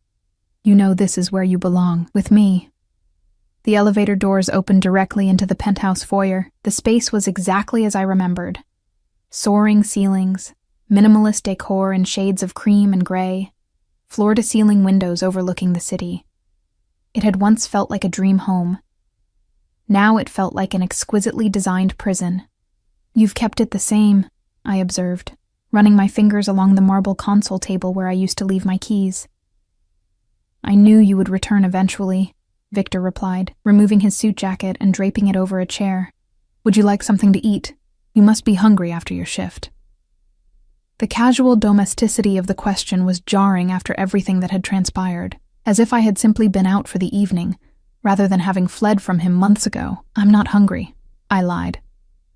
you know this is where you belong, with me. The elevator doors opened directly into the penthouse foyer. The space was exactly as I remembered. Soaring ceilings, minimalist decor in shades of cream and gray, floor-to-ceiling windows overlooking the city. It had once felt like a dream home. Now it felt like an exquisitely designed prison. You've kept it the same, I observed, running my fingers along the marble console table where I used to leave my keys. I knew you would return eventually, Victor replied, removing his suit jacket and draping it over a chair. Would you like something to eat? You must be hungry after your shift. The casual domesticity of the question was jarring after everything that had transpired, as if I had simply been out for the evening, rather than having fled from him months ago. I'm not hungry, I lied,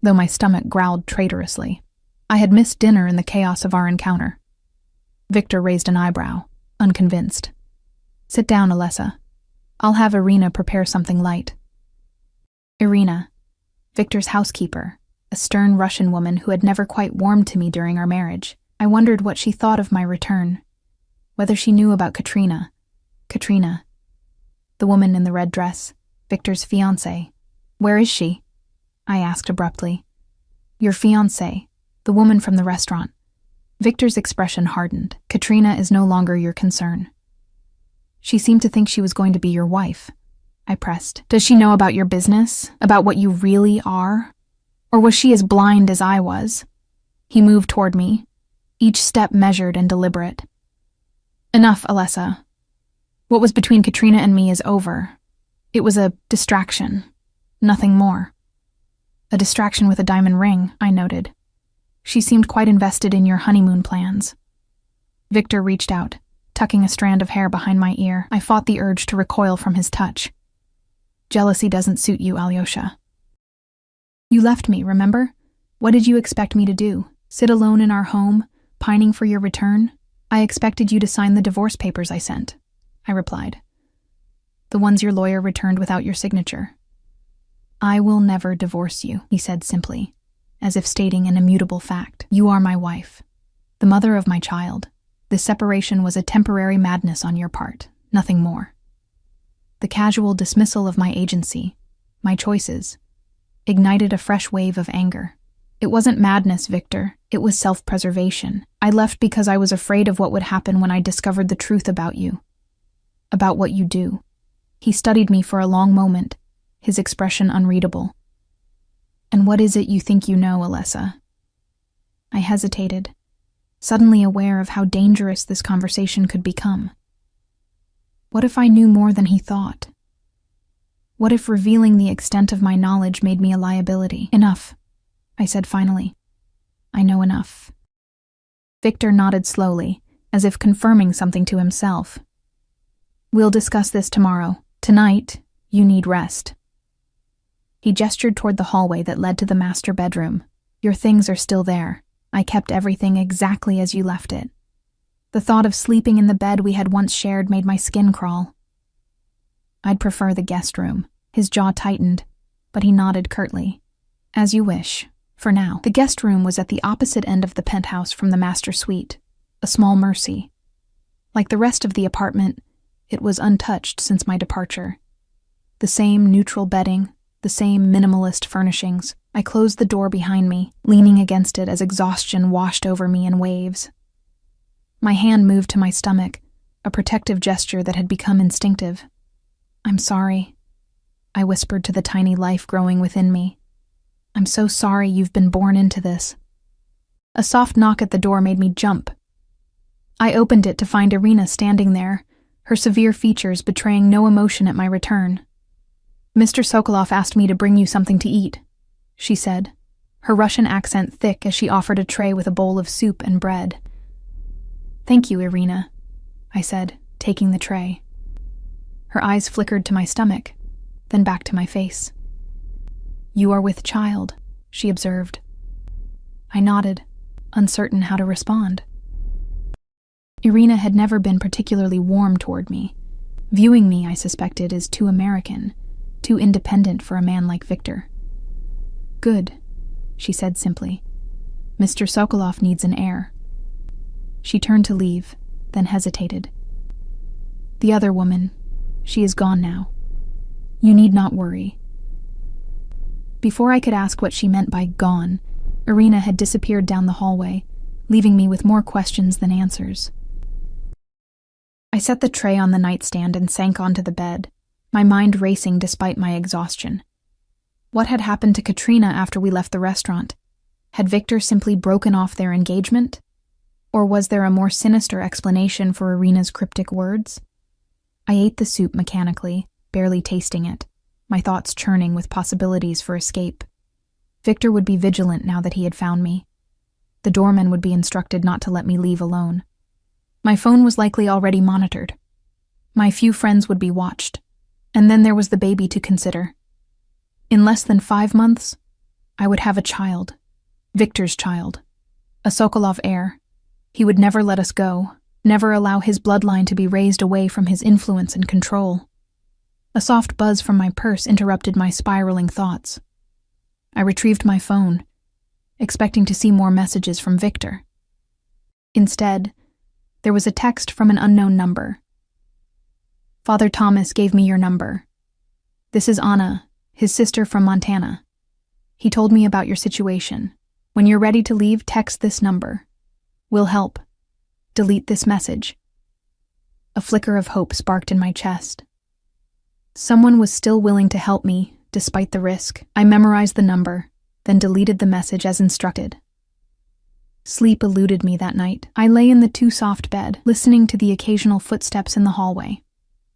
though my stomach growled traitorously. I had missed dinner in the chaos of our encounter. Victor raised an eyebrow, unconvinced. Sit down, Alessa. I'll have Irina prepare something light. Irina, Victor's housekeeper, a stern Russian woman who had never quite warmed to me during our marriage. I wondered what she thought of my return, whether she knew about Katrina. Katrina, the woman in the red dress, Victor's fiancée. Where is she? I asked abruptly. Your fiancée, the woman from the restaurant. Victor's expression hardened. Katrina is no longer your concern. She seemed to think she was going to be your wife, I pressed. Does she know about your business? About what you really are? Or was she as blind as I was? He moved toward me, each step measured and deliberate. Enough, Alessa. What was between Katrina and me is over. It was a distraction, nothing more. A distraction with a diamond ring, I noted. She seemed quite invested in your honeymoon plans. Victor reached out, tucking a strand of hair behind my ear. I fought the urge to recoil from his touch. Jealousy doesn't suit you, Alyosha. You left me, remember? What did you expect me to do? Sit alone in our home, pining for your return? I expected you to sign the divorce papers I sent, I replied. The ones your lawyer returned without your signature. I will never divorce you, he said simply, as if stating an immutable fact. You are my wife, the mother of my child. This separation was a temporary madness on your part, nothing more. The casual dismissal of my agency, my choices, ignited a fresh wave of anger. It wasn't madness, Victor. It was self-preservation. I left because I was afraid of what would happen when I discovered the truth about you, about what you do. He studied me for a long moment, his expression unreadable. And what is it you think you know, Alessa? I hesitated, suddenly aware of how dangerous this conversation could become. What if I knew more than he thought? What if revealing the extent of my knowledge made me a liability? Enough, I said finally. I know enough. Victor nodded slowly, as if confirming something to himself. We'll discuss this tomorrow. Tonight, you need rest. He gestured toward the hallway that led to the master bedroom. Your things are still there. I kept everything exactly as you left it. The thought of sleeping in the bed we had once shared made my skin crawl. I'd prefer the guest room. His jaw tightened, but he nodded curtly. As you wish, for now. The guest room was at the opposite end of the penthouse from the master suite, a small mercy. Like the rest of the apartment, it was untouched since my departure. The same neutral bedding, the same minimalist furnishings. I closed the door behind me, leaning against it as exhaustion washed over me in waves. My hand moved to my stomach, a protective gesture that had become instinctive. I'm sorry, I whispered to the tiny life growing within me. I'm so sorry you've been born into this. A soft knock at the door made me jump. I opened it to find Irina standing there, her severe features betraying no emotion at my return. Mr. Sokolov asked me to bring you something to eat, she said, her Russian accent thick as she offered a tray with a bowl of soup and bread. Thank you, Irina, I said, taking the tray. Her eyes flickered to my stomach, then back to my face. You are with child, she observed. I nodded, uncertain how to respond. Irina had never been particularly warm toward me. Viewing me, I suspected, as too American, too independent for a man like Victor. Good, she said simply. Mr. Sokolov needs an heir. She turned to leave, then hesitated. The other woman, she is gone now. You need not worry. Before I could ask what she meant by gone, Irina had disappeared down the hallway, leaving me with more questions than answers. I set the tray on the nightstand and sank onto the bed, my mind racing despite my exhaustion. What had happened to Katrina after we left the restaurant? Had Victor simply broken off their engagement? Or was there a more sinister explanation for Irina's cryptic words? I ate the soup mechanically, barely tasting it, my thoughts churning with possibilities for escape. Victor would be vigilant now that he had found me. The doorman would be instructed not to let me leave alone. My phone was likely already monitored. My few friends would be watched. And then there was the baby to consider. In less than 5 months, I would have a child. Victor's child. A Sokolov heir. He would never let us go, never allow his bloodline to be raised away from his influence and control. A soft buzz from my purse interrupted my spiraling thoughts. I retrieved my phone, expecting to see more messages from Victor. Instead, there was a text from an unknown number. Father Thomas gave me your number. This is Anna, his sister from Montana. He told me about your situation. When you're ready to leave, text this number. We'll help. Delete this message. A flicker of hope sparked in my chest. Someone was still willing to help me, despite the risk. I memorized the number, then deleted the message as instructed. Sleep eluded me that night. I lay in the too-soft bed, listening to the occasional footsteps in the hallway.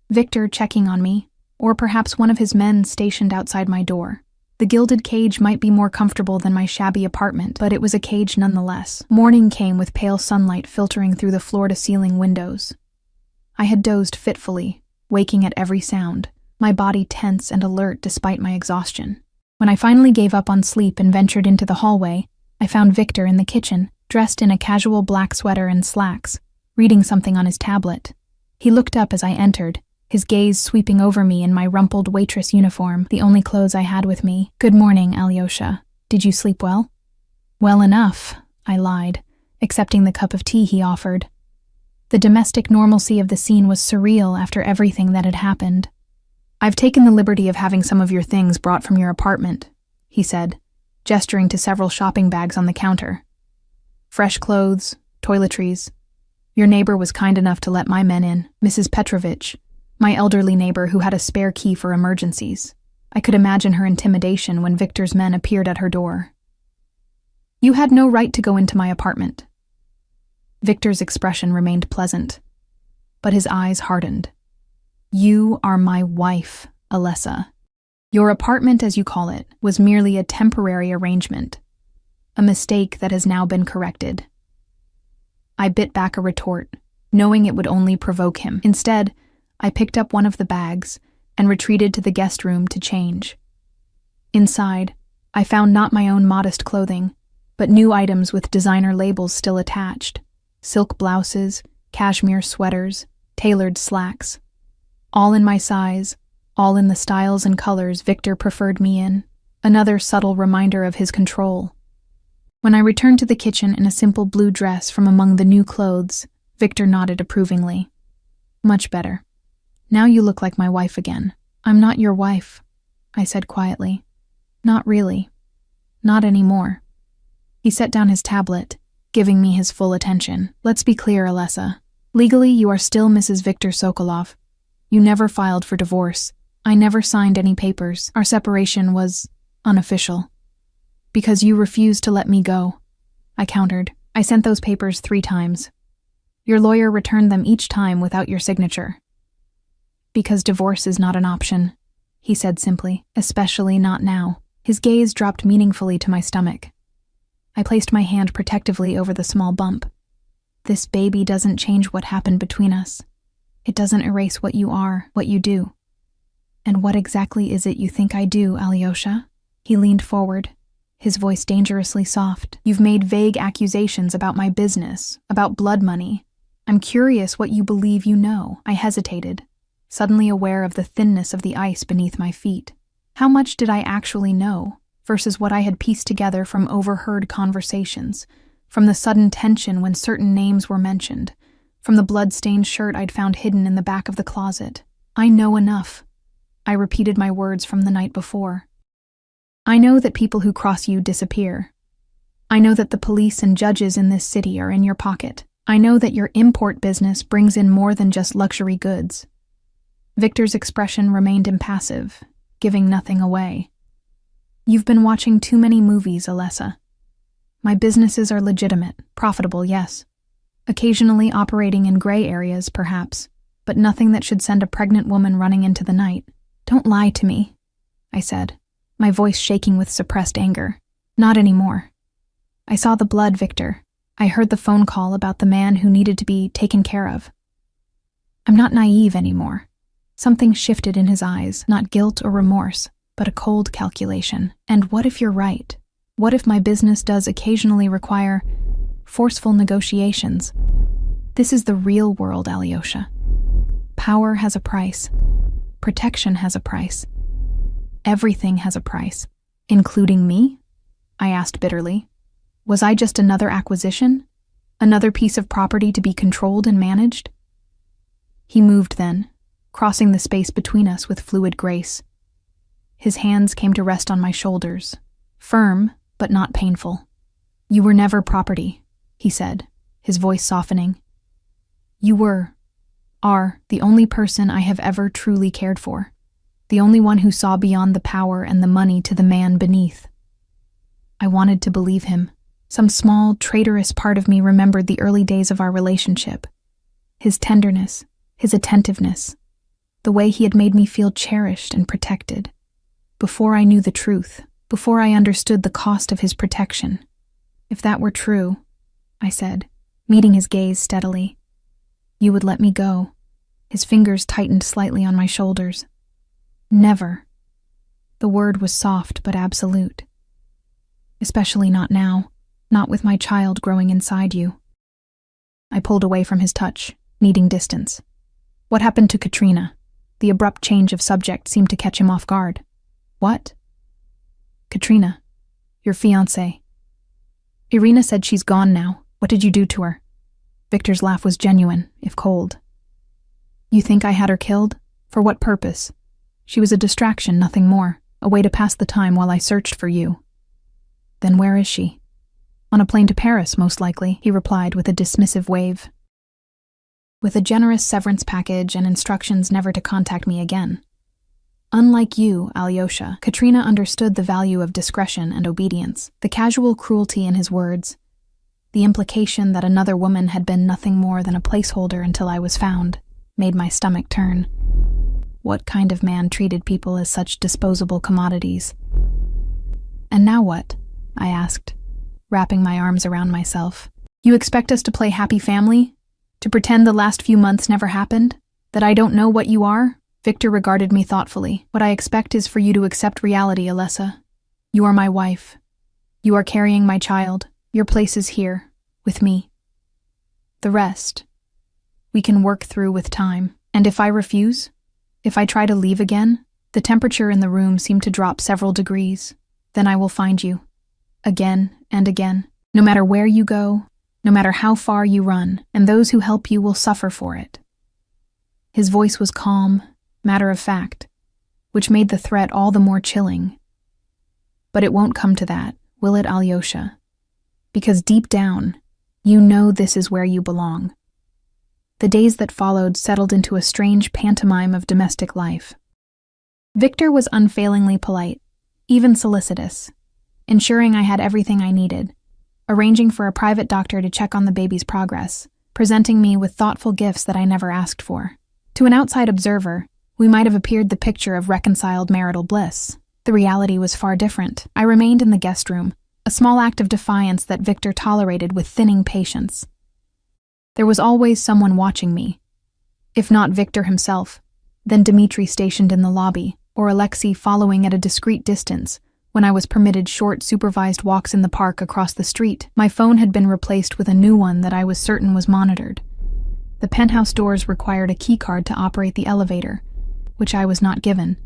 Victor checking on me, or perhaps one of his men stationed outside my door. The gilded cage might be more comfortable than my shabby apartment, but it was a cage nonetheless. Morning came with pale sunlight filtering through the floor-to-ceiling windows. I had dozed fitfully, waking at every sound, my body tense and alert despite my exhaustion. When I finally gave up on sleep and ventured into the hallway, I found Victor in the kitchen, dressed in a casual black sweater and slacks, reading something on his tablet. He looked up as I entered, his gaze sweeping over me in my rumpled waitress uniform, the only clothes I had with me. "Good morning, Alyosha. Did you sleep well?" "Well enough," I lied, accepting the cup of tea he offered. The domestic normalcy of the scene was surreal after everything that had happened. "I've taken the liberty of having some of your things brought from your apartment," he said, gesturing to several shopping bags on the counter. "Fresh clothes, toiletries. Your neighbor was kind enough to let my men in, Mrs. Petrovich, my elderly neighbor who had a spare key for emergencies. I could imagine her intimidation when Victor's men appeared at her door. You had no right to go into my apartment." Victor's expression remained pleasant, but his eyes hardened. "You are my wife, Alessa. Your apartment, as you call it, was merely a temporary arrangement, a mistake that has now been corrected." I bit back a retort, knowing it would only provoke him. Instead, I picked up one of the bags and retreated to the guest room to change. Inside, I found not my own modest clothing, but new items with designer labels still attached: silk blouses, cashmere sweaters, tailored slacks. All in my size, all in the styles and colors Victor preferred me in, another subtle reminder of his control. When I returned to the kitchen in a simple blue dress from among the new clothes, Victor nodded approvingly. "Much better. Now you look like my wife again." "I'm not your wife," I said quietly. "Not really. Not anymore." He set down his tablet, giving me his full attention. "Let's be clear, Alessa. Legally, you are still Mrs. Victor Sokolov. You never filed for divorce. I never signed any papers. Our separation was unofficial. Because you refused to let me go," I countered. "I sent those papers 3 times. Your lawyer returned them each time without your signature." "Because divorce is not an option," he said simply, "especially not now." His gaze dropped meaningfully to my stomach. I placed my hand protectively over the small bump. "This baby doesn't change what happened between us. It doesn't erase what you are, what you do." "And what exactly is it you think I do, Alyosha?" He leaned forward, his voice dangerously soft. "You've made vague accusations about my business, about blood money. I'm curious what you believe you know." I hesitated, suddenly aware of the thinness of the ice beneath my feet. How much did I actually know, versus what I had pieced together from overheard conversations, from the sudden tension when certain names were mentioned, from the blood-stained shirt I'd found hidden in the back of the closet? "I know enough." I repeated my words from the night before. "I know that people who cross you disappear. I know that the police and judges in this city are in your pocket. I know that your import business brings in more than just luxury goods." Victor's expression remained impassive, giving nothing away. "You've been watching too many movies, Alessa. My businesses are legitimate, profitable, yes. Occasionally operating in gray areas, perhaps, but nothing that should send a pregnant woman running into the night." "Don't lie to me," I said, my voice shaking with suppressed anger. "Not anymore. I saw the blood, Victor. I heard the phone call about the man who needed to be taken care of. I'm not naive anymore." Something shifted in his eyes, not guilt or remorse, but a cold calculation. "And what if you're right? What if my business does occasionally require forceful negotiations? This is the real world, Alyosha. Power has a price. Protection has a price. Everything has a price." "Including me?" I asked bitterly. Was I just another acquisition? Another piece of property to be controlled and managed? He moved then, crossing the space between us with fluid grace. His hands came to rest on my shoulders, firm but not painful. "You were never property," he said, his voice softening. "You are the only person I have ever truly cared for, the only one who saw beyond the power and the money to the man beneath." I wanted to believe him. Some small, traitorous part of me remembered the early days of our relationship. His tenderness, his attentiveness, the way he had made me feel cherished and protected. Before I knew the truth, before I understood the cost of his protection. "If that were true," I said, meeting his gaze steadily, "you would let me go." His fingers tightened slightly on my shoulders. Never. The word was soft but absolute. Especially not now, not with my child growing inside you. I pulled away from his touch, needing distance. What happened to Katrina? The abrupt change of subject seemed to catch him off guard. What? Katrina, your fiancée. Irina said she's gone now. What did you do to her? Victor's laugh was genuine, if cold. You think I had her killed? For what purpose? She was a distraction, nothing more, a way to pass the time while I searched for you. Then where is she? On a plane to Paris, most likely, he replied with a dismissive wave. With a generous severance package and instructions never to contact me again. Unlike you, Alyosha, Katrina understood the value of discretion and obedience, the casual cruelty in his words, the implication that another woman had been nothing more than a placeholder until I was found, made my stomach turn. What kind of man treated people as such disposable commodities? And now what? I asked, wrapping my arms around myself. You expect us to play happy family? To pretend the last few months never happened? That I don't know what you are? Victor regarded me thoughtfully. What I expect is for you to accept reality, Alessa. You are my wife. You are carrying my child. Your place is here, with me. The rest, we can work through with time. And if I refuse? If I try to leave again? The temperature in the room seemed to drop several degrees. Then I will find you. Again and again. No matter where you go, no matter how far you run, and those who help you will suffer for it. His voice was calm, matter of fact, which made the threat all the more chilling. But it won't come to that, will it, Alyosha? Because deep down, you know this is where you belong. The days that followed settled into a strange pantomime of domestic life. Victor was unfailingly polite, even solicitous, ensuring I had everything I needed, arranging for a private doctor to check on the baby's progress, presenting me with thoughtful gifts that I never asked for. To an outside observer, we might have appeared the picture of reconciled marital bliss. The reality was far different. I remained in the guest room, a small act of defiance that Victor tolerated with thinning patience. There was always someone watching me. If not Victor himself, then Dmitri stationed in the lobby, or Alexei following at a discreet distance. When I was permitted short, supervised walks in the park across the street, my phone had been replaced with a new one that I was certain was monitored. The penthouse doors required a keycard to operate the elevator, which I was not given.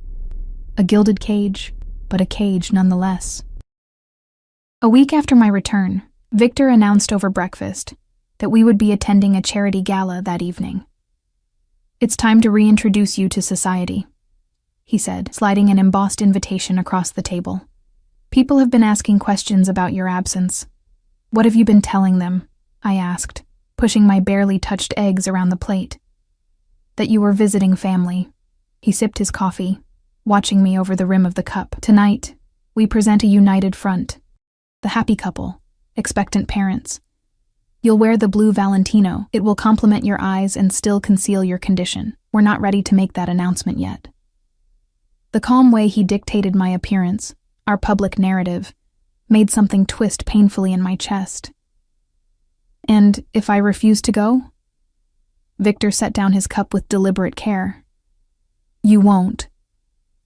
A gilded cage, but a cage nonetheless. A week after my return, Victor announced over breakfast that we would be attending a charity gala that evening. It's time to reintroduce you to society, he said, sliding an embossed invitation across the table. People have been asking questions about your absence. What have you been telling them? I asked, pushing my barely touched eggs around the plate. That you were visiting family. He sipped his coffee, watching me over the rim of the cup. Tonight, we present a united front. The happy couple, expectant parents. You'll wear the blue Valentino. It will complement your eyes and still conceal your condition. We're not ready to make that announcement yet. The calm way he dictated my appearance, our public narrative, made something twist painfully in my chest. And if I refuse to go? Victor set down his cup with deliberate care. You won't.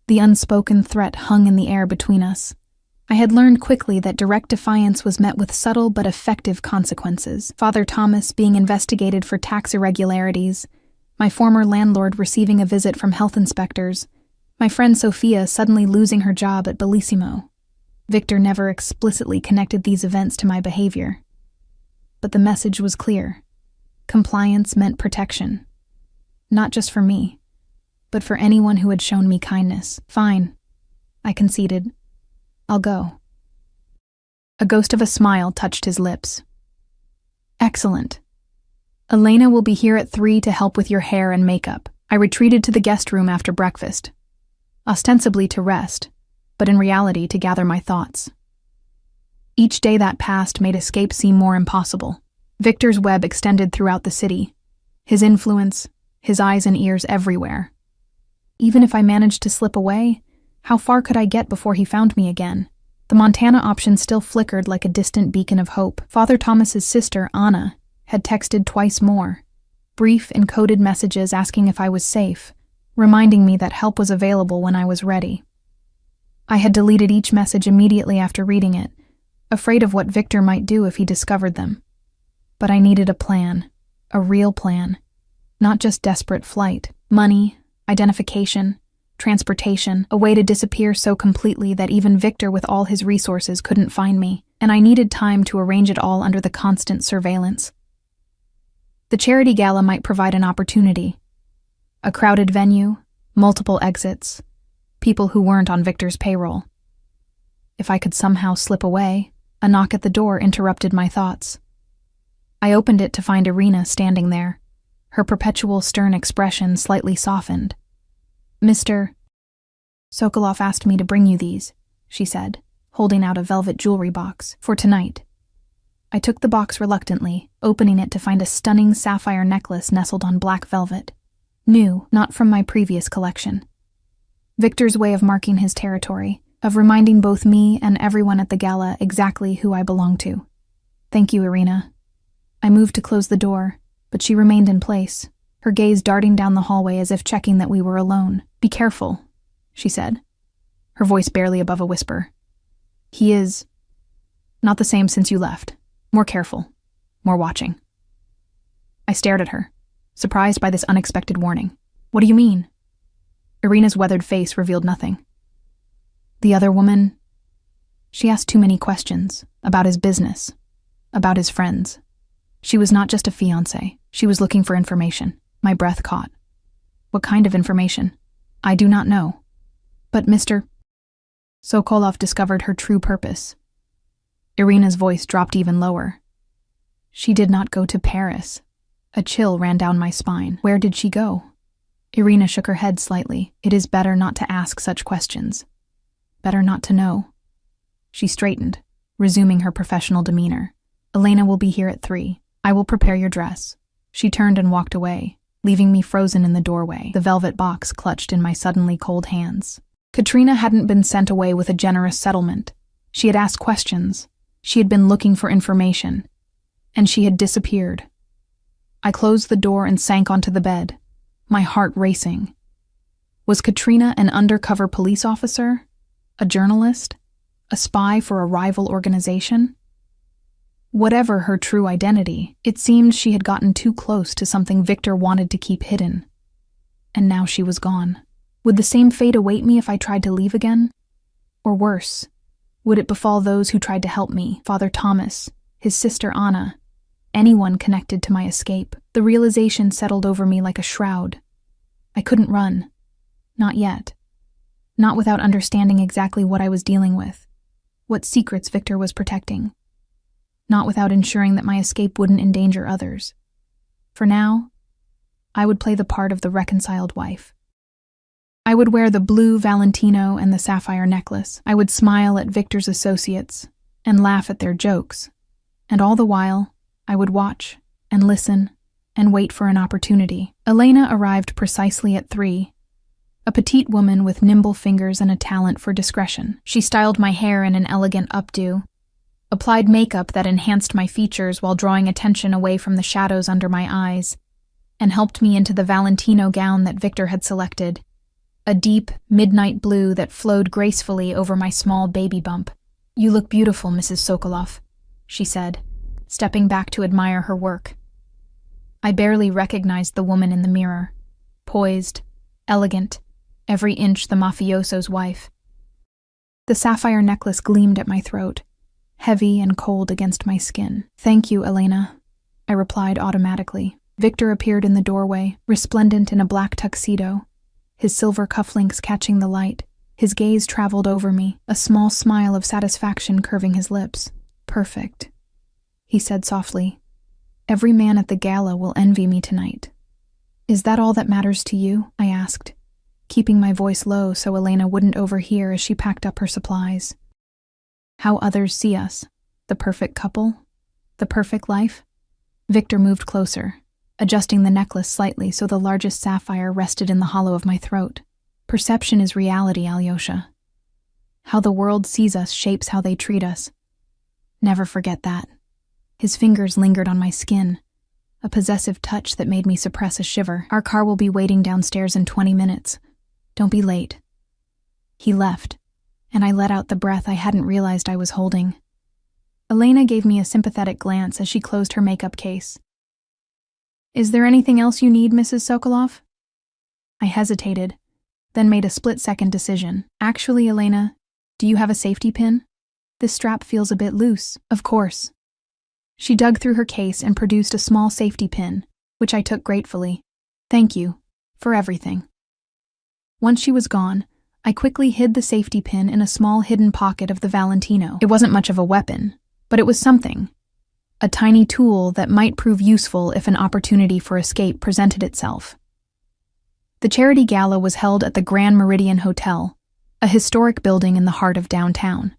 The unspoken threat hung in the air between us. I had learned quickly that direct defiance was met with subtle but effective consequences. Father Thomas being investigated for tax irregularities, my former landlord receiving a visit from health inspectors, my friend Sophia suddenly losing her job at Bellissimo. Victor never explicitly connected these events to my behavior. But the message was clear. Compliance meant protection. Not just for me, but for anyone who had shown me kindness. Fine, I conceded. I'll go. A ghost of a smile touched his lips. Excellent. Elena will be here at 3 to help with your hair and makeup. I retreated to the guest room after breakfast, ostensibly to rest, but in reality to gather my thoughts. Each day that passed made escape seem more impossible. Victor's web extended throughout the city, his influence, his eyes and ears everywhere. Even if I managed to slip away, how far could I get before he found me again? The Montana option still flickered like a distant beacon of hope. Father Thomas's sister, Anna, had texted twice more, brief, encoded messages asking if I was safe, reminding me that help was available when I was ready. I had deleted each message immediately after reading it, afraid of what Victor might do if he discovered them. But I needed a plan, a real plan, not just desperate flight, money, identification, transportation, a way to disappear so completely that even Victor with all his resources couldn't find me, and I needed time to arrange it all under the constant surveillance. The charity gala might provide an opportunity. A crowded venue, multiple exits, people who weren't on Victor's payroll. If I could somehow slip away, a knock at the door interrupted my thoughts. I opened it to find Irina standing there, her perpetual stern expression slightly softened. "Mr. Sokolov asked me to bring you these," she said, holding out a velvet jewelry box, "for tonight." I took the box reluctantly, opening it to find a stunning sapphire necklace nestled on black velvet. New, not from my previous collection. Victor's way of marking his territory, of reminding both me and everyone at the gala exactly who I belong to. "Thank you, Irina." I moved to close the door, but she remained in place, her gaze darting down the hallway as if checking that we were alone. "Be careful," she said, her voice barely above a whisper. "He is not the same since you left. More careful, more watching." I stared at her, surprised by this unexpected warning. "What do you mean?" Irina's weathered face revealed nothing. "The other woman?" She asked too many questions, about his business, about his friends. She was not just a fiancée, she was looking for information. My breath caught. "What kind of information?" "I do not know. But Mr. Sokolov discovered her true purpose." Irina's voice dropped even lower. "She did not go to Paris." A chill ran down my spine. "Where did she go?" Irina shook her head slightly. "It is better not to ask such questions. Better not to know." She straightened, resuming her professional demeanor. "Elena will be here at 3. I will prepare your dress." She turned and walked away, leaving me frozen in the doorway, the velvet box clutched in my suddenly cold hands. Katrina hadn't been sent away with a generous settlement. She had asked questions. She had been looking for information. And she had disappeared. I closed the door and sank onto the bed, my heart racing. Was Katrina an undercover police officer? A journalist? A spy for a rival organization? Whatever her true identity, it seemed she had gotten too close to something Victor wanted to keep hidden. And now she was gone. Would the same fate await me if I tried to leave again? Or worse, would it befall those who tried to help me, Father Thomas, his sister Anna, anyone connected to my escape? The realization settled over me like a shroud. I couldn't run. Not yet. Not without understanding exactly what I was dealing with, what secrets Victor was protecting. Not without ensuring that my escape wouldn't endanger others. For now, I would play the part of the reconciled wife. I would wear the blue Valentino and the sapphire necklace. I would smile at Victor's associates and laugh at their jokes. And all the while, I would watch and listen and wait for an opportunity. Elena arrived precisely at 3, a petite woman with nimble fingers and a talent for discretion. She styled my hair in an elegant updo, applied makeup that enhanced my features while drawing attention away from the shadows under my eyes, and helped me into the Valentino gown that Victor had selected, a deep, midnight blue that flowed gracefully over my small baby bump. "You look beautiful, Mrs. Sokolov," she said, stepping back to admire her work. I barely recognized the woman in the mirror, poised, elegant, every inch the mafioso's wife. The sapphire necklace gleamed at my throat, heavy and cold against my skin. "Thank you, Elena," I replied automatically. Victor appeared in the doorway, resplendent in a black tuxedo, his silver cufflinks catching the light. His gaze traveled over me, a small smile of satisfaction curving his lips. "Perfect," he said softly. "Every man at the gala will envy me tonight." "Is that all that matters to you?" I asked, keeping my voice low so Elena wouldn't overhear as she packed up her supplies. "How others see us. The perfect couple? The perfect life?" Victor moved closer, adjusting the necklace slightly so the largest sapphire rested in the hollow of my throat. "Perception is reality, Alyosha. How the world sees us shapes how they treat us. Never forget that." His fingers lingered on my skin, a possessive touch that made me suppress a shiver. Our car will be waiting downstairs in 20 minutes. Don't be late. He left, and I let out the breath I hadn't realized I was holding. Elena gave me a sympathetic glance as she closed her makeup case. Is there anything else you need, Mrs. Sokolov? I hesitated, then made a split-second decision. Actually, Elena, do you have a safety pin? This strap feels a bit loose. Of course. She dug through her case and produced a small safety pin, which I took gratefully. Thank you, for everything. Once she was gone, I quickly hid the safety pin in a small hidden pocket of the Valentino. It wasn't much of a weapon, but it was something. A tiny tool that might prove useful if an opportunity for escape presented itself. The charity gala was held at the Grand Meridian Hotel, a historic building in the heart of downtown.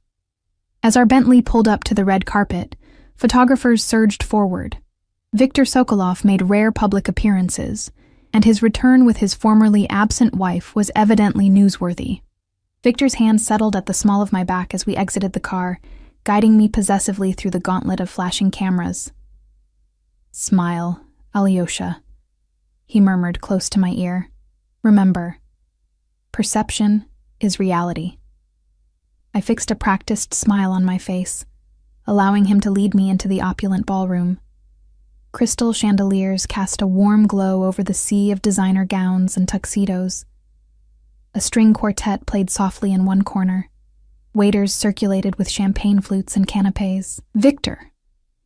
As our Bentley pulled up to the red carpet, photographers surged forward. Viktor Sokolov made rare public appearances, and his return with his formerly absent wife was evidently newsworthy. Victor's hand settled at the small of my back as we exited the car, guiding me possessively through the gauntlet of flashing cameras. Smile, Alyosha, he murmured close to my ear. Remember, perception is reality. I fixed a practiced smile on my face, allowing him to lead me into the opulent ballroom. Crystal chandeliers cast a warm glow over the sea of designer gowns and tuxedos. A string quartet played softly in one corner. Waiters circulated with champagne flutes and canapes. Victor,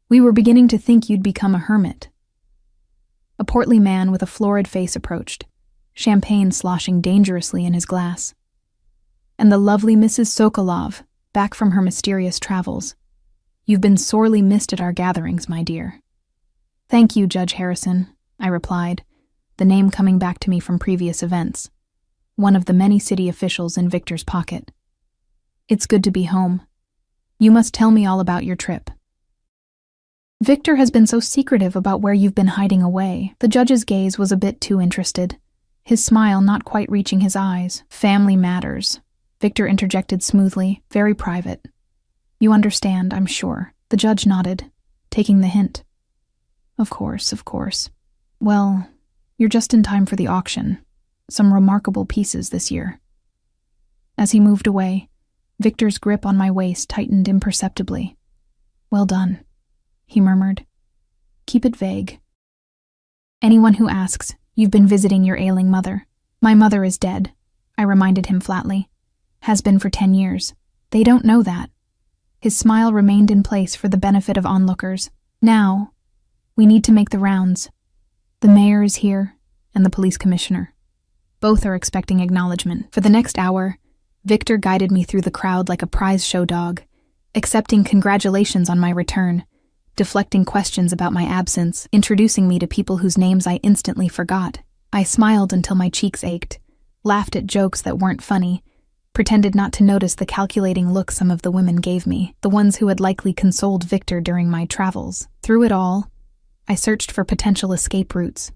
we were beginning to think you'd become a hermit. A portly man with a florid face approached, champagne sloshing dangerously in his glass. And the lovely Mrs. Sokolov, back from her mysterious travels. You've been sorely missed at our gatherings, my dear. Thank you, Judge Harrison, I replied, the name coming back to me from previous events, one of the many city officials in Victor's pocket. It's good to be home. You must tell me all about your trip. Victor has been so secretive about where you've been hiding away. The judge's gaze was a bit too interested, his smile not quite reaching his eyes. Family matters, Victor interjected smoothly, very private. You understand, I'm sure. The judge nodded, taking the hint. Of course, of course. Well, you're just in time for the auction. Some remarkable pieces this year. As he moved away, Victor's grip on my waist tightened imperceptibly. Well done, he murmured. Keep it vague. Anyone who asks, you've been visiting your ailing mother. My mother is dead, I reminded him flatly. Has been for 10 years. They don't know that. His smile remained in place for the benefit of onlookers. Now, we need to make the rounds. The mayor is here, and the police commissioner. Both are expecting acknowledgement. For the next hour, Victor guided me through the crowd like a prize show dog, accepting congratulations on my return, deflecting questions about my absence, introducing me to people whose names I instantly forgot. I smiled until my cheeks ached, laughed at jokes that weren't funny, pretended not to notice the calculating look some of the women gave me, the ones who had likely consoled Victor during my travels. Through it all, I searched for potential escape routes.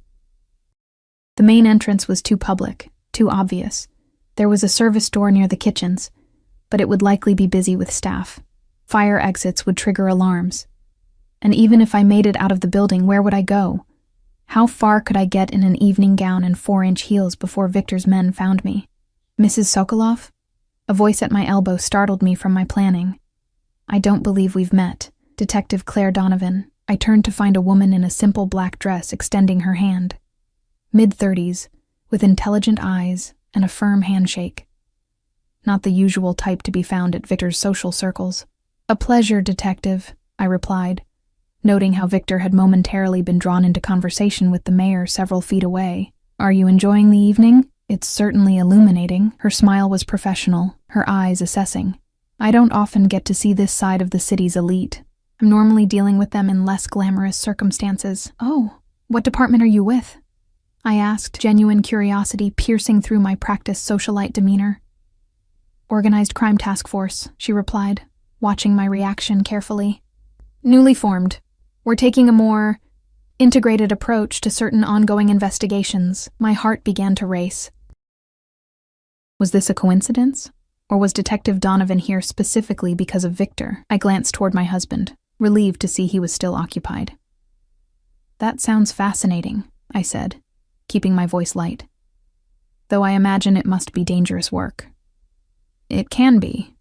The main entrance was too public, too obvious. There was a service door near the kitchens, but it would likely be busy with staff. Fire exits would trigger alarms. And even if I made it out of the building, where would I go? How far could I get in an evening gown and 4-inch heels before Victor's men found me? Mrs. Sokolov? A voice at my elbow startled me from my planning. I don't believe we've met. Detective Claire Donovan. I turned to find a woman in a simple black dress extending her hand. Mid-30s, with intelligent eyes and a firm handshake. Not the usual type to be found at Victor's social circles. A pleasure, detective, I replied, noting how Victor had momentarily been drawn into conversation with the mayor several feet away. Are you enjoying the evening? It's certainly illuminating. Her smile was professional, her eyes assessing. I don't often get to see this side of the city's elite. I'm normally dealing with them in less glamorous circumstances. Oh, what department are you with? I asked, genuine curiosity piercing through my practiced socialite demeanor. Organized Crime Task Force, she replied, watching my reaction carefully. Newly formed. We're taking a more integrated approach to certain ongoing investigations. My heart began to race. Was this a coincidence? Or was Detective Donovan here specifically because of Victor? I glanced toward my husband, relieved to see he was still occupied. That sounds fascinating, I said, keeping my voice light. Though I imagine it must be dangerous work. It can be.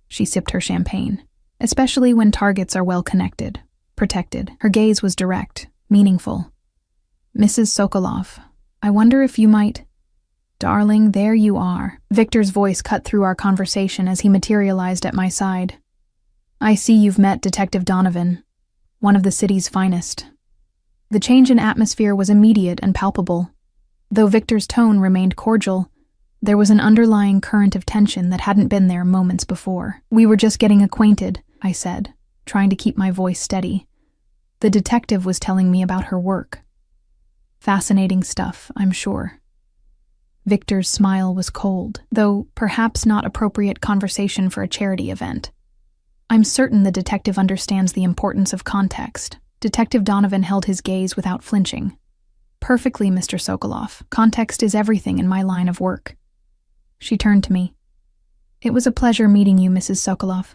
She sipped her champagne, especially when targets are well connected, protected. Her gaze was direct, meaningful. Mrs. Sokolov, I wonder if you might... Darling, there you are. Victor's voice cut through our conversation as he materialized at my side. I see you've met Detective Donovan, one of the city's finest. The change in atmosphere was immediate and palpable. Though Victor's tone remained cordial, there was an underlying current of tension that hadn't been there moments before. We were just getting acquainted, I said, trying to keep my voice steady. The detective was telling me about her work. Fascinating stuff, I'm sure. Victor's smile was cold, though perhaps not appropriate conversation for a charity event. I'm certain the detective understands the importance of context. Detective Donovan held his gaze without flinching. Perfectly, Mr. Sokolov. Context is everything in my line of work. She turned to me. It was a pleasure meeting you, Mrs. Sokolov.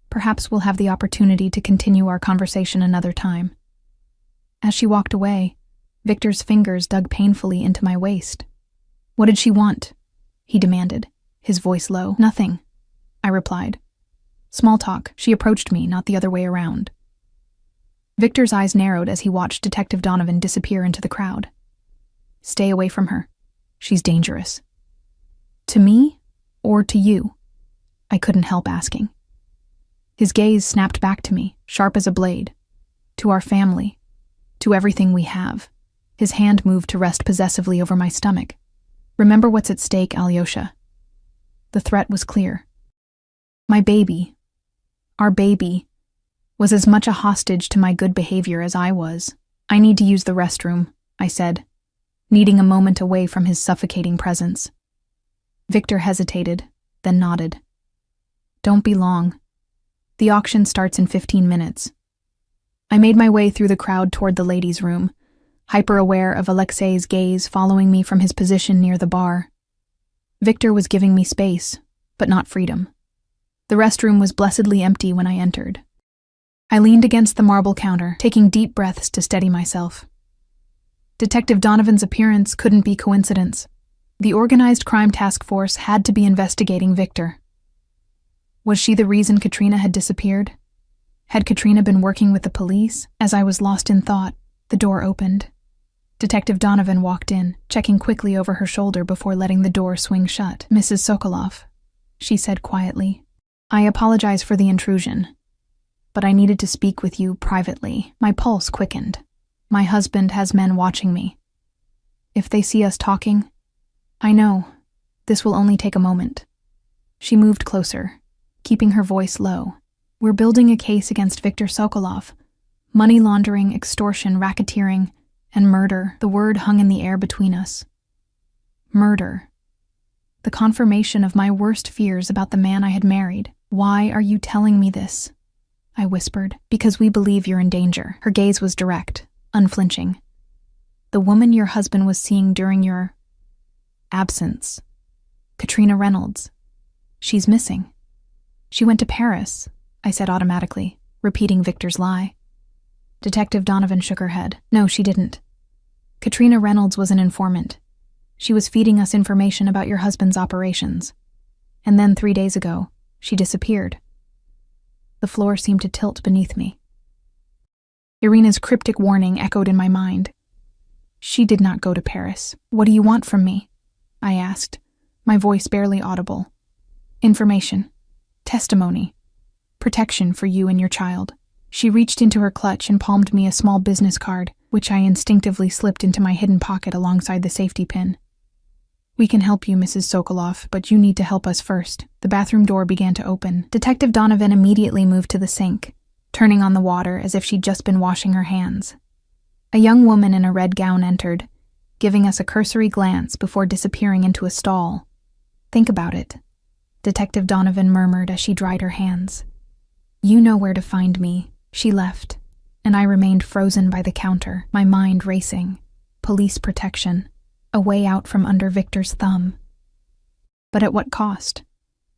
Perhaps we'll have the opportunity to continue our conversation another time. As she walked away, Victor's fingers dug painfully into my waist. What did she want? He demanded, his voice low. Nothing, I replied. Small talk. She approached me, not the other way around. Victor's eyes narrowed as he watched Detective Donovan disappear into the crowd. Stay away from her. She's dangerous. To me or to you? I couldn't help asking. His gaze snapped back to me, sharp as a blade. To our family. To everything we have. His hand moved to rest possessively over my stomach. Remember what's at stake, Alyosha. The threat was clear. My baby, our baby, was as much a hostage to my good behavior as I was. I need to use the restroom, I said, needing a moment away from his suffocating presence. Victor hesitated, then nodded. Don't be long. The auction starts in 15 minutes. I made my way through the crowd toward the ladies' room, hyper-aware of Alexei's gaze following me from his position near the bar. Victor was giving me space, but not freedom. The restroom was blessedly empty when I entered. I leaned against the marble counter, taking deep breaths to steady myself. Detective Donovan's appearance couldn't be coincidence. The organized crime task force had to be investigating Victor. Was she the reason Katrina had disappeared? Had Katrina been working with the police? As I was lost in thought, the door opened. Detective Donovan walked in, checking quickly over her shoulder before letting the door swing shut. Mrs. Sokolov, she said quietly, I apologize for the intrusion, but I needed to speak with you privately. My pulse quickened. My husband has men watching me. If they see us talking, I know, this will only take a moment. She moved closer, keeping her voice low. We're building a case against Viktor Sokolov. Money laundering, extortion, racketeering, and murder. The word hung in the air between us. Murder. The confirmation of my worst fears about the man I had married. Why are you telling me this? I whispered. Because we believe you're in danger. Her gaze was direct, unflinching. The woman your husband was seeing during your absence. Katrina Reynolds. She's missing. She went to Paris, I said automatically, repeating Victor's lie. Detective Donovan shook her head. No, she didn't. Katrina Reynolds was an informant. She was feeding us information about your husband's operations. And then 3 days ago, she disappeared. The floor seemed to tilt beneath me. Irina's cryptic warning echoed in my mind. She did not go to Paris. What do you want from me? I asked, my voice barely audible. Information. Testimony. Protection for you and your child. She reached into her clutch and palmed me a small business card, which I instinctively slipped into my hidden pocket alongside the safety pin. We can help you, Mrs. Sokolov, but you need to help us first. The bathroom door began to open. Detective Donovan immediately moved to the sink, turning on the water as if she'd just been washing her hands. A young woman in a red gown entered, giving us a cursory glance before disappearing into a stall. Think about it, Detective Donovan murmured as she dried her hands. You know where to find me. She left, and I remained frozen by the counter, my mind racing. Police protection, a way out from under Victor's thumb. But at what cost?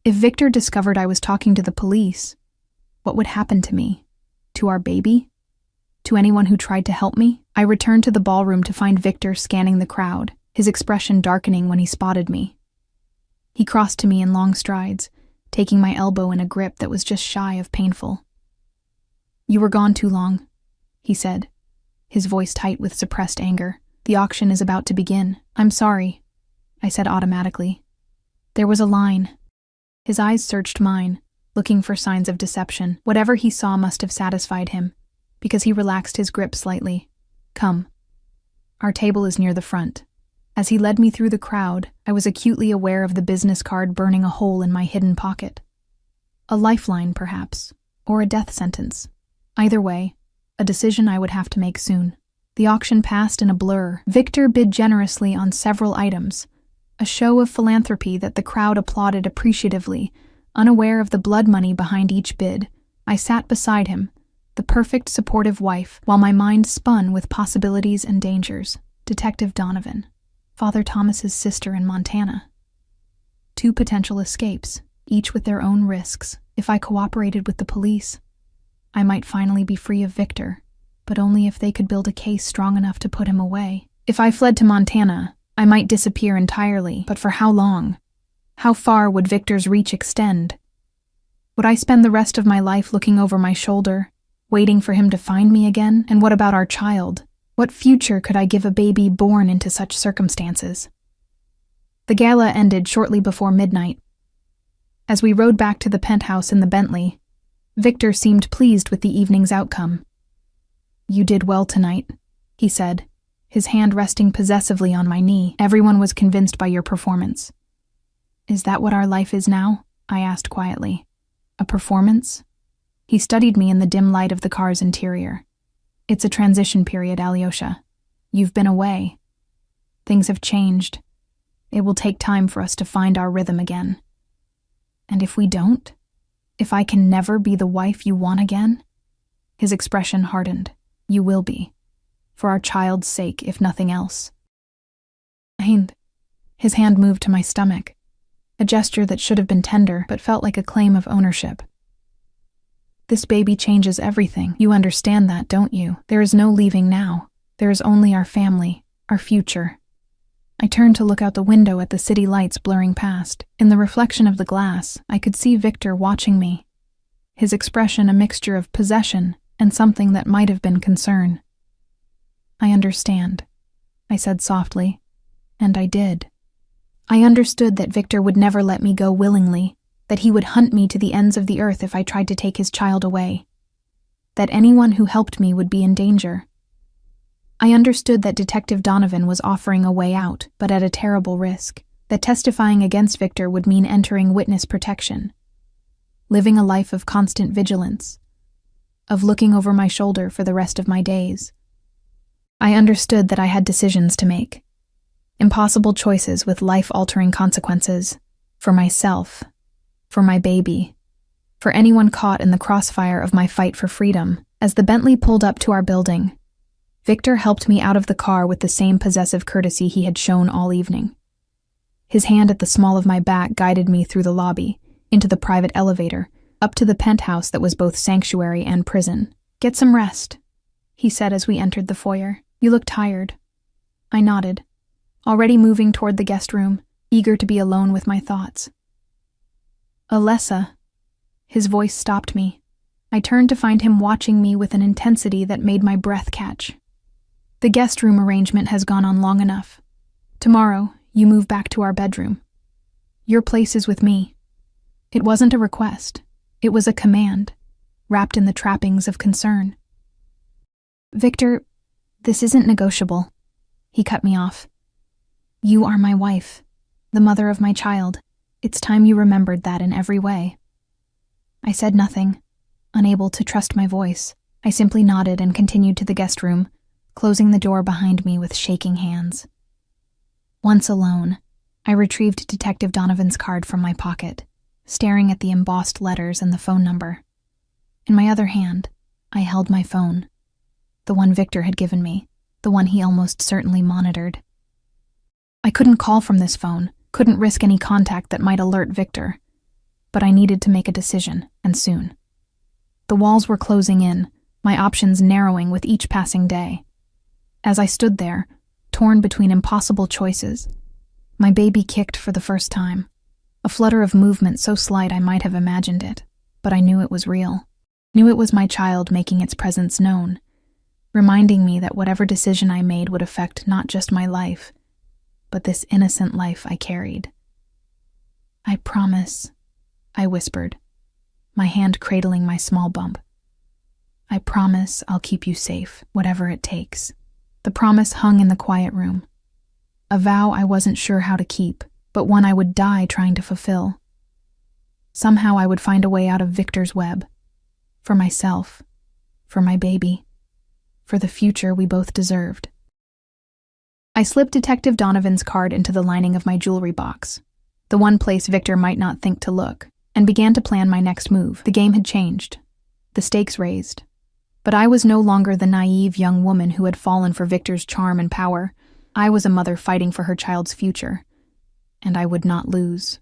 If Victor discovered I was talking to the police, what would happen to me? To our baby? To anyone who tried to help me? I returned to the ballroom to find Victor scanning the crowd, his expression darkening when he spotted me. He crossed to me in long strides, taking my elbow in a grip that was just shy of painful. "You were gone too long," he said, his voice tight with suppressed anger. "The auction is about to begin." "I'm sorry," I said automatically. There was a line. His eyes searched mine, looking for signs of deception. Whatever he saw must have satisfied him, because he relaxed his grip slightly. "Come. Our table is near the front." As he led me through the crowd, I was acutely aware of the business card burning a hole in my hidden pocket. A lifeline, perhaps, or a death sentence. Either way, a decision I would have to make soon. The auction passed in a blur. Victor bid generously on several items, a show of philanthropy that the crowd applauded appreciatively, unaware of the blood money behind each bid. I sat beside him, the perfect supportive wife, while my mind spun with possibilities and dangers. Detective Donovan, Father Thomas's sister in Montana. 2 potential escapes, each with their own risks. If I cooperated with the police, I might finally be free of Victor, but only if they could build a case strong enough to put him away. If I fled to Montana, I might disappear entirely, but for how long? How far would Victor's reach extend? Would I spend the rest of my life looking over my shoulder, waiting for him to find me again? And what about our child? What future could I give a baby born into such circumstances? The gala ended shortly before midnight. As we rode back to the penthouse in the Bentley, Victor seemed pleased with the evening's outcome. "You did well tonight," he said, his hand resting possessively on my knee. "Everyone was convinced by your performance." "Is that what our life is now?" I asked quietly. "A performance?" He studied me in the dim light of the car's interior. "It's a transition period, Alyosha. You've been away. Things have changed. It will take time for us to find our rhythm again. And if we don't? If I can never be the wife you want again?" His expression hardened. "You will be. For our child's sake, if nothing else." His hand moved to my stomach, a gesture that should have been tender but felt like a claim of ownership. "This baby changes everything. You understand that, don't you? There is no leaving now. There is only our family, our future." I turned to look out the window at the city lights blurring past. In the reflection of the glass, I could see Victor watching me, his expression a mixture of possession and something that might have been concern. "I understand," I said softly, and I did. I understood that Victor would never let me go willingly, that he would hunt me to the ends of the earth if I tried to take his child away, that anyone who helped me would be in danger. I understood that Detective Donovan was offering a way out, but at a terrible risk, that testifying against Victor would mean entering witness protection, living a life of constant vigilance, of looking over my shoulder for the rest of my days. I understood that I had decisions to make, impossible choices with life-altering consequences, for myself, for my baby, for anyone caught in the crossfire of my fight for freedom. As the Bentley pulled up to our building, Victor helped me out of the car with the same possessive courtesy he had shown all evening. His hand at the small of my back guided me through the lobby, into the private elevator, up to the penthouse that was both sanctuary and prison. "Get some rest," he said as we entered the foyer. "You look tired." I nodded, already moving toward the guest room, eager to be alone with my thoughts. "Alessa." His voice stopped me. I turned to find him watching me with an intensity that made my breath catch. "The guest room arrangement has gone on long enough. Tomorrow, you move back to our bedroom. Your place is with me." It wasn't a request. It was a command, wrapped in the trappings of concern. "Victor, this isn't negotiable," he cut me off. "You are my wife, the mother of my child. It's time you remembered that in every way." I said nothing, unable to trust my voice. I simply nodded and continued to the guest room, closing the door behind me with shaking hands. Once alone, I retrieved Detective Donovan's card from my pocket, staring at the embossed letters and the phone number. In my other hand, I held my phone, the one Victor had given me, the one he almost certainly monitored. I couldn't call from this phone, couldn't risk any contact that might alert Victor, but I needed to make a decision, and soon. The walls were closing in, my options narrowing with each passing day. As I stood there, torn between impossible choices, my baby kicked for the first time. A flutter of movement so slight I might have imagined it, but I knew it was real. Knew it was my child making its presence known, reminding me that whatever decision I made would affect not just my life, but this innocent life I carried. "I promise," I whispered, my hand cradling my small bump. "I promise I'll keep you safe, whatever it takes." The promise hung in the quiet room. A vow I wasn't sure how to keep, but one I would die trying to fulfill. Somehow I would find a way out of Victor's web. For myself, for my baby, for the future we both deserved. I slipped Detective Donovan's card into the lining of my jewelry box, the one place Victor might not think to look, and began to plan my next move. The game had changed, the stakes raised. But I was no longer the naive young woman who had fallen for Victor's charm and power. I was a mother fighting for her child's future, and I would not lose.